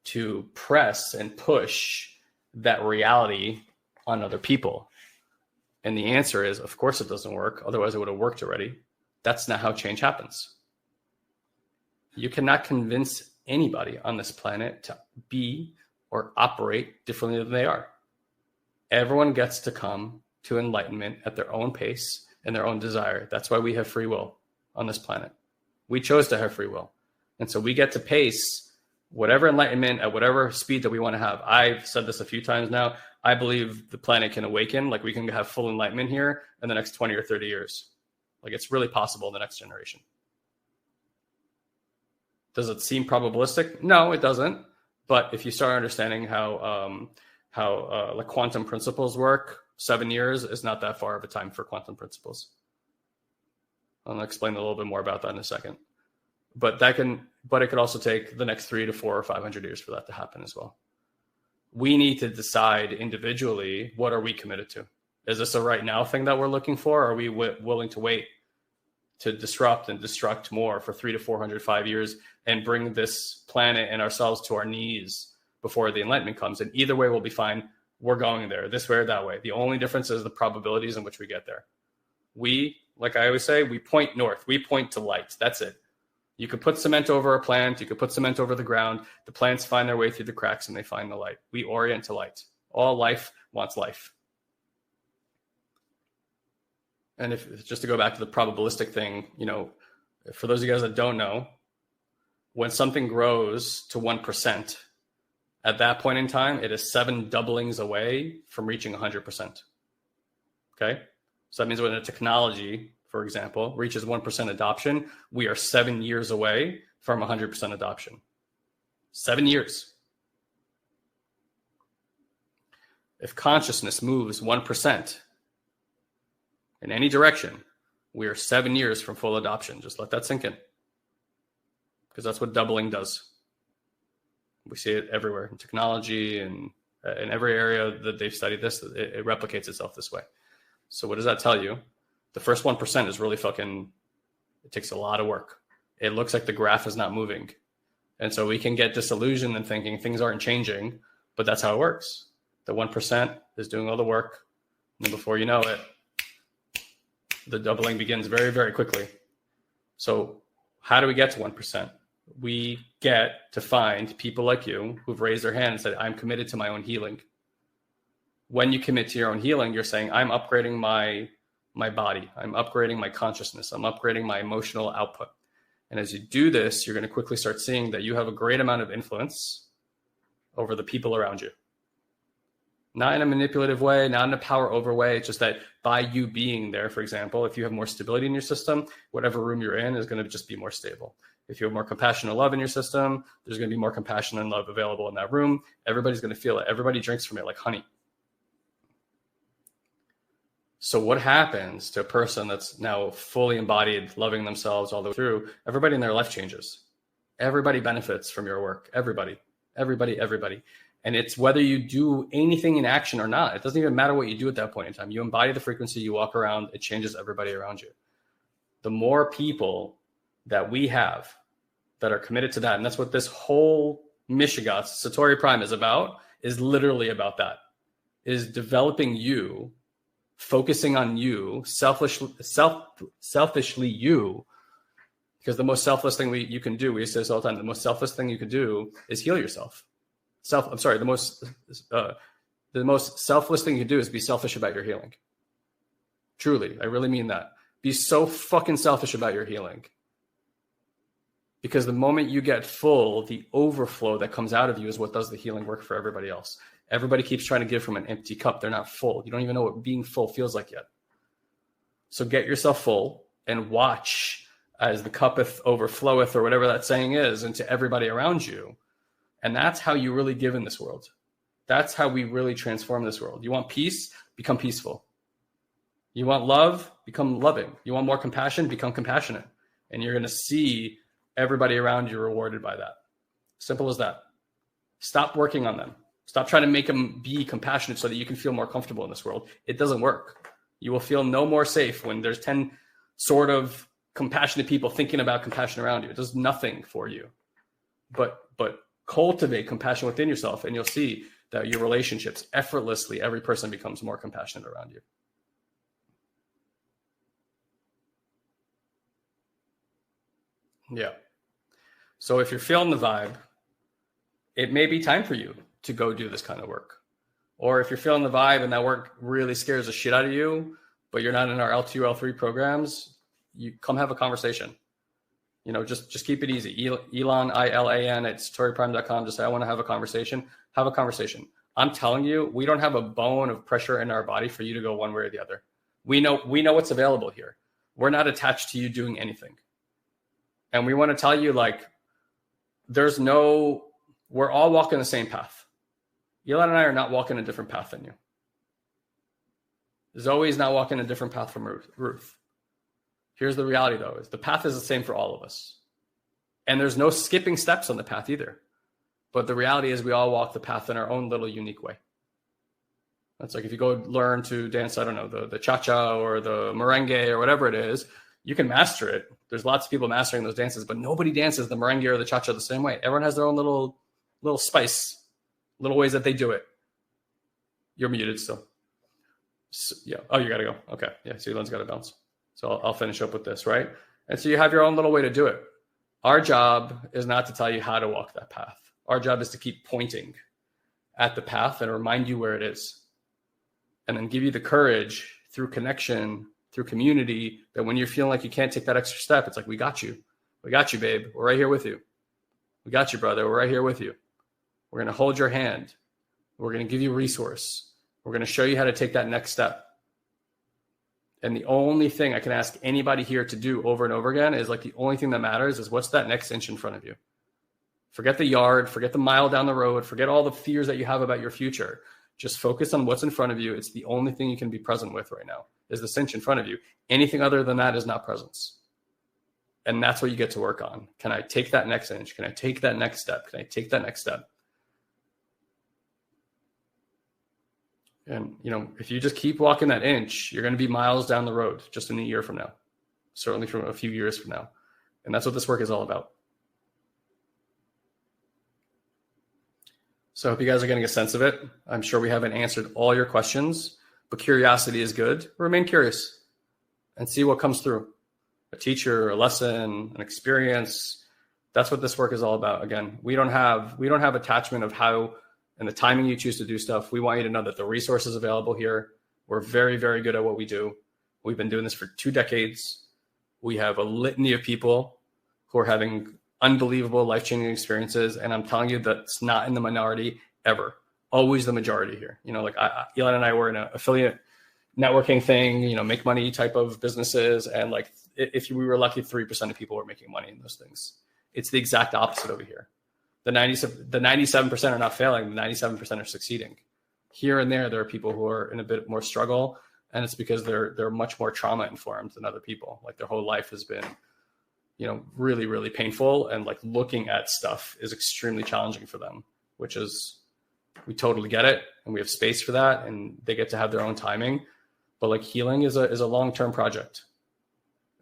to press and push that reality on other people? And the answer is, of course it doesn't work. Otherwise it would have worked already. That's not how change happens. You cannot convince anybody on this planet to be or operate differently than they are. Everyone gets to come to enlightenment at their own pace and their own desire. That's why we have free will on this planet. We chose to have free will. And so we get to pace whatever enlightenment at whatever speed that we want to have. I've said this a few times now. I believe the planet can awaken, like we can have full enlightenment here in the next 20 or 30 years. Like it's really possible in the next generation. Does it seem probabilistic? No, it doesn't. But if you start understanding how like quantum principles work, 7 years is not that far of a time for quantum principles. I'll explain a little bit more about that in a second. But it could also take the next 3 to 4 or 500 years for that to happen as well. we need to decide individually, what are we committed to? Is this a right now thing that we're looking for? Or are we willing to wait to disrupt and destruct more for 300 to 405 years and bring this planet and ourselves to our knees before the enlightenment comes? And either way, we'll be fine. We're going there, this way or that way. The only difference is the probabilities in which we get there. We, like I always say, we point north. We point to light. That's it. You could put cement over a plant. You could put cement over the ground. The plants find their way through the cracks and they find the light. We orient to light. All life wants life. And if just to go back to the probabilistic thing, for those of you guys that don't know, when something grows to 1%, at that point in time, it is 7 doublings away from reaching 100%. Okay? So that means when a technology, for example, reaches 1% adoption, we are 7 years away from 100% adoption. 7 years. If consciousness moves 1% in any direction, we are 7 years from full adoption. Just let that sink in. Because that's what doubling does. We see it everywhere in technology and in every area that they've studied this, it replicates itself this way. So what does that tell you? The first 1% is really it takes a lot of work. It looks like the graph is not moving. And so we can get disillusioned and thinking things aren't changing, but that's how it works. The 1% is doing all the work. And then before you know it, the doubling begins very, very quickly. So how do we get to 1%? We get to find people like you who've raised their hand and said, I'm committed to my own healing. When you commit to your own healing, you're saying, I'm upgrading my body. I'm upgrading my consciousness. I'm upgrading my emotional output. And as you do this, you're going to quickly start seeing that you have a great amount of influence over the people around you. Not in a manipulative way, not in a power over way. It's just that by you being there, for example, if you have more stability in your system, whatever room you're in is going to just be more stable. If you have more compassion and love in your system, there's going to be more compassion and love available in that room. Everybody's going to feel it. Everybody drinks from it like honey. So what happens to a person that's now fully embodied, loving themselves all the way through? Everybody in their life changes. Everybody benefits from your work. Everybody. And it's whether you do anything in action or not. It doesn't even matter what you do at that point in time. You embody the frequency, you walk around, it changes everybody around you. The more people that we have that are committed to that, and that's what this whole Mishigas, Satori Prime is about, is literally about that, is developing you, focusing on you, selfishly you, because the most selfless thing you can do, we say this all the time, the most selfless thing you can do is heal yourself. The most selfless thing you can do is be selfish about your healing. Truly, I really mean that. Be so fucking selfish about your healing. Because the moment you get full, the overflow that comes out of you is what does the healing work for everybody else. Everybody keeps trying to give from an empty cup. They're not full. You don't even know what being full feels like yet. So get yourself full and watch as the cuppeth overfloweth, or whatever that saying is, into everybody around you. And that's how you really give in this world. That's how we really transform this world. You want peace? Become peaceful. You want love? Become loving. You want more compassion? Become compassionate. And you're going to see everybody around you rewarded by that. Simple as that. Stop working on them. Stop trying to make them be compassionate so that you can feel more comfortable in this world. It doesn't work. You will feel no more safe when there's 10 sort of compassionate people thinking about compassion around you. It does nothing for you. But cultivate compassion within yourself, and you'll see that your relationships, effortlessly, every person becomes more compassionate around you. Yeah. So if you're feeling the vibe, it may be time for you to go do this kind of work. Or if you're feeling the vibe and that work really scares the shit out of you, but you're not in our L2, L3 programs, you come have a conversation. Just keep it easy. Ilan, I-L-A-N, at satoriprime.com. Just say, I want to have a conversation. Have a conversation. I'm telling you, we don't have a bone of pressure in our body for you to go one way or the other. We know what's available here. We're not attached to you doing anything. And we want to tell you, we're all walking the same path. Ilan and I are not walking a different path than you. Zoe's not walking a different path from Ruth. Here's the reality, though, is the path is the same for all of us. And there's no skipping steps on the path either. But the reality is we all walk the path in our own little unique way. That's like if you go learn to dance, I don't know, the cha-cha or the merengue or whatever it is, you can master it. There's lots of people mastering those dances, but nobody dances the merengue or the cha-cha the same way. Everyone has their own little spice, little ways that they do it. You're muted still. So, yeah. Oh, you got to go. Okay. Yeah. So Elon's got to bounce. So I'll finish up with this, right? And so you have your own little way to do it. Our job is not to tell you how to walk that path. Our job is to keep pointing at the path and remind you where it is. And then give you the courage through connection, through community, that when you're feeling like you can't take that extra step, it's like, we got you. We got you, babe. We're right here with you. We got you, brother. We're right here with you. We're going to hold your hand. We're going to give you a resource. We're going to show you how to take that next step. And the only thing I can ask anybody here to do over and over again is like, the only thing that matters is what's that next inch in front of you. Forget the yard, forget the mile down the road, forget all the fears that you have about your future. Just focus on what's in front of you. It's the only thing you can be present with right now is the cinch in front of you. Anything other than that is not presence. And that's what you get to work on. Can I take that next inch? Can I take that next step? Can I take that next step? And, if you just keep walking that inch, you're going to be miles down the road just in a year from now, certainly from a few years from now. And that's what this work is all about. So I hope you guys are getting a sense of it. I'm sure we haven't answered all your questions, but curiosity is good. Remain curious and see what comes through. A teacher, a lesson, an experience. That's what this work is all about. Again, we don't have attachment of how and the timing you choose to do stuff. We want you to know that the resources available here. We're very, very good at what we do. We've been doing this for 2 decades. We have a litany of people who are having unbelievable life-changing experiences. And I'm telling you, that's not in the minority ever. Always the majority here. Elon and I were in an affiliate networking thing, make money type of businesses. And if we were lucky, 3% of people were making money in those things. It's the exact opposite over here. The 97% are not failing. The 97% are succeeding. Here and there are people who are in a bit more struggle. And it's because they're much more trauma informed than other people. Like their whole life has been, really, really painful. And looking at stuff is extremely challenging for them, which is, we totally get it. And we have space for that. And they get to have their own timing. But healing is a long-term project.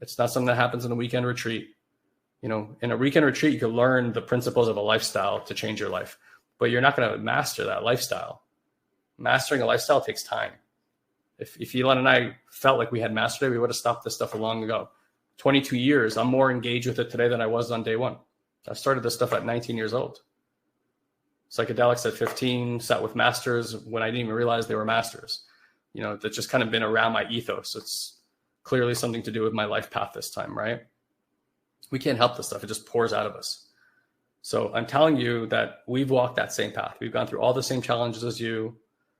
It's not something that happens in a weekend retreat. In a weekend retreat, you can learn the principles of a lifestyle to change your life, but you're not going to master that lifestyle. Mastering a lifestyle takes time. If Elon and I felt like we had mastered it, we would have stopped this stuff long ago. 22 years, I'm more engaged with it today than I was on day one. I started this stuff at 19 years old. Psychedelics at 15, sat with masters when I didn't even realize they were masters. That's just kind of been around my ethos. It's clearly something to do with my life path this time, right? We can't help this stuff. It just pours out of us. So I'm telling you that we've walked that same path. We've gone through all the same challenges as you,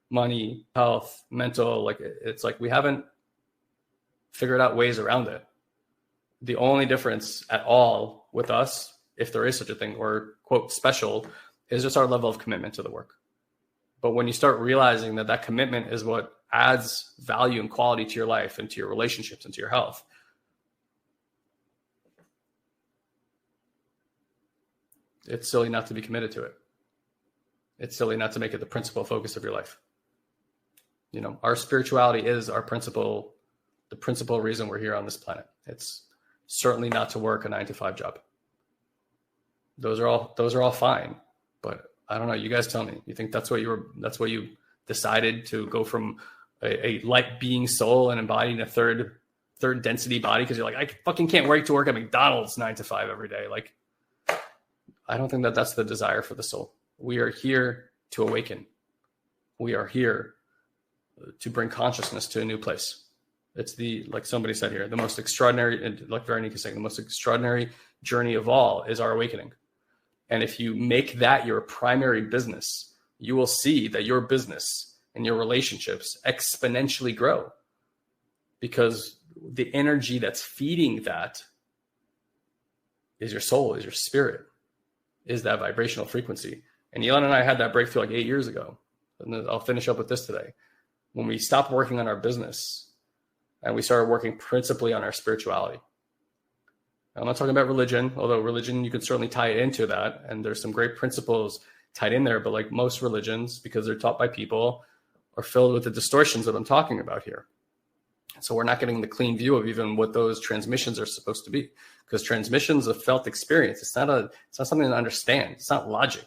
money, health, mental. It's we haven't figured out ways around it. The only difference at all with us, if there is such a thing, or quote special, is just our level of commitment to the work. But when you start realizing that commitment is what adds value and quality to your life and to your relationships and to your health, it's silly not to be committed to it. It's silly not to make it the principal focus of your life. Our spirituality is our principal, the principal reason we're here on this planet. It's certainly not to work a 9-to-5 job. Those are all fine, but I don't know. You guys tell me. You think that's what you decided to go from a light being soul and embodying a third density body because you're I fucking can't wait to work at McDonald's 9 to 5 every day. I don't think that's the desire for the soul. We are here to awaken. We are here to bring consciousness to a new place. It's like somebody said here, the most extraordinary, and like Veronica saying, the most extraordinary journey of all is our awakening. And if you make that your primary business, you will see that your business and your relationships exponentially grow, because the energy that's feeding that is your soul, is your spirit, is that vibrational frequency. And Elon and I had that breakthrough 8 years ago. And I'll finish up with this today. When we stopped working on our business and we started working principally on our spirituality. I'm not talking about religion, although religion, you could certainly tie it into that. And there's some great principles tied in there, but like most religions, because they're taught by people, are filled with the distortions that I'm talking about here. So we're not getting the clean view of even what those transmissions are supposed to be, because transmissions of felt experience. It's not something to understand. It's not logic.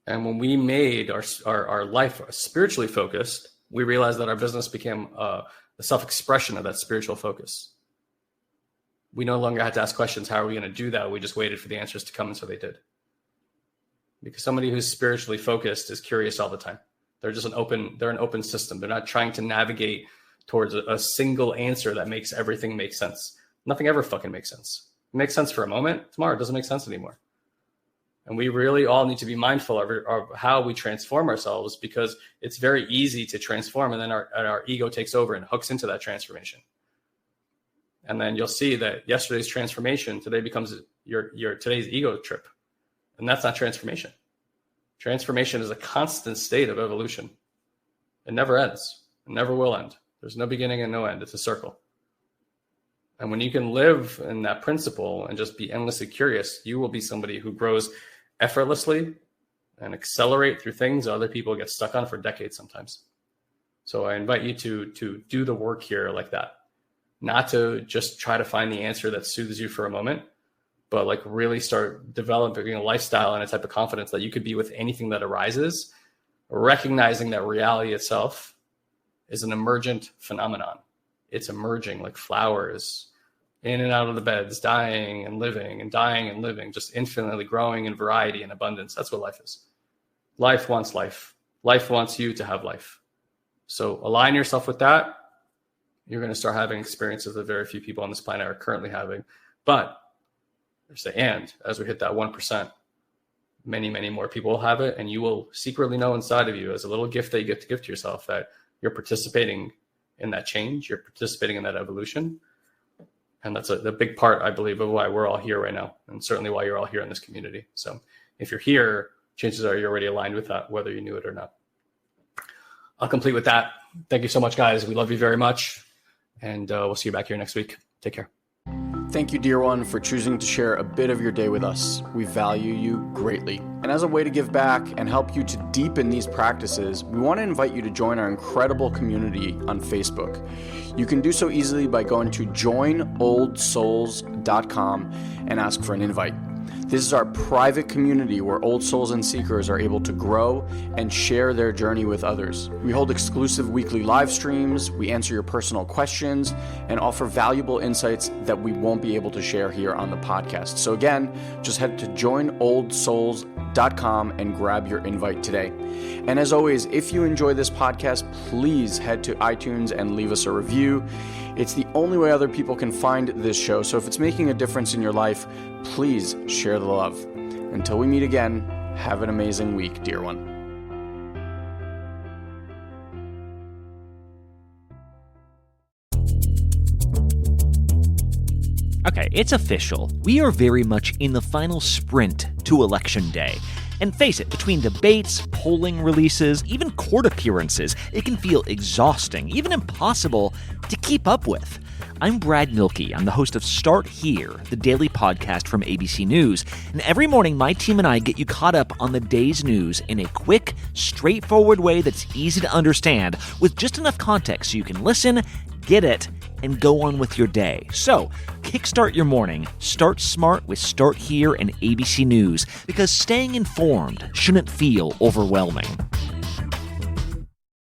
And when we made our life spiritually focused, we realized that our business became the self-expression of that spiritual focus. We no longer had to ask questions, how are we going to do that? We just waited for the answers to come, and so they did. Because somebody who's spiritually focused is curious all the time. They're just an open system. They're not trying to navigate towards a single answer that makes everything make sense. Nothing ever fucking makes sense. It makes sense for a moment. Tomorrow it doesn't make sense anymore. And we really all need to be mindful of how we transform ourselves, because it's very easy to transform, and then our ego takes over and hooks into that transformation. And then you'll see that yesterday's transformation today becomes your today's ego trip. And that's not transformation. Transformation is a constant state of evolution. It never ends. It never will end. There's no beginning and no end. It's a circle. And when you can live in that principle and just be endlessly curious, you will be somebody who grows effortlessly and accelerate through things that other people get stuck on for decades sometimes. So I invite you to do the work here like that. Not to just try to find the answer that soothes you for a moment, but like really start developing a lifestyle and a type of confidence that you could be with anything that arises, recognizing that reality itself is an emergent phenomenon. It's emerging like flowers, in and out of the beds, dying and living, just infinitely growing in variety and abundance. That's what life is. Life wants life. Life wants you to have life. So align yourself with that. You're going to start having experiences that very few people on this planet are currently having. But and as we hit that 1%, many, many more people will have it. And you will secretly know inside of you, as a little gift that you get to give to yourself, that you're participating in that change. You're participating in that evolution. And that's the big part, I believe, of why we're all here right now. And certainly why you're all here in this community. So if you're here, chances are you're already aligned with that, whether you knew it or not. I'll complete with that. Thank you so much, guys. We love you very much. And we'll see you back here next week. Take care. Thank you, dear one, for choosing to share a bit of your day with us. We value you greatly. And as a way to give back and help you to deepen these practices, we want to invite you to join our incredible community on Facebook. You can do so easily by going to joinoldsouls.com and ask for an invite. This is our private community where old souls and seekers are able to grow and share their journey with others. We hold exclusive weekly live streams, we answer your personal questions, and offer valuable insights that we won't be able to share here on the podcast. So again, just head to joinoldsouls.com and grab your invite today. And as always, if you enjoy this podcast, please head to iTunes and leave us a review. It's the only way other people can find this show. So if it's making a difference in your life, please share the love. Until we meet again, have an amazing week, dear one. Okay, it's official. We are very much in the final sprint to Election Day. And face it, between debates, polling releases, even court appearances, it can feel exhausting, even impossible to keep up with. I'm Brad Milkey. I'm the host of Start Here, the daily podcast from ABC News. And every morning, my team and I get you caught up on the day's news in a quick, straightforward way that's easy to understand, with just enough context so you can listen, get it, and go on with your day. So, kickstart your morning. Start smart with Start Here and ABC News, because staying informed shouldn't feel overwhelming.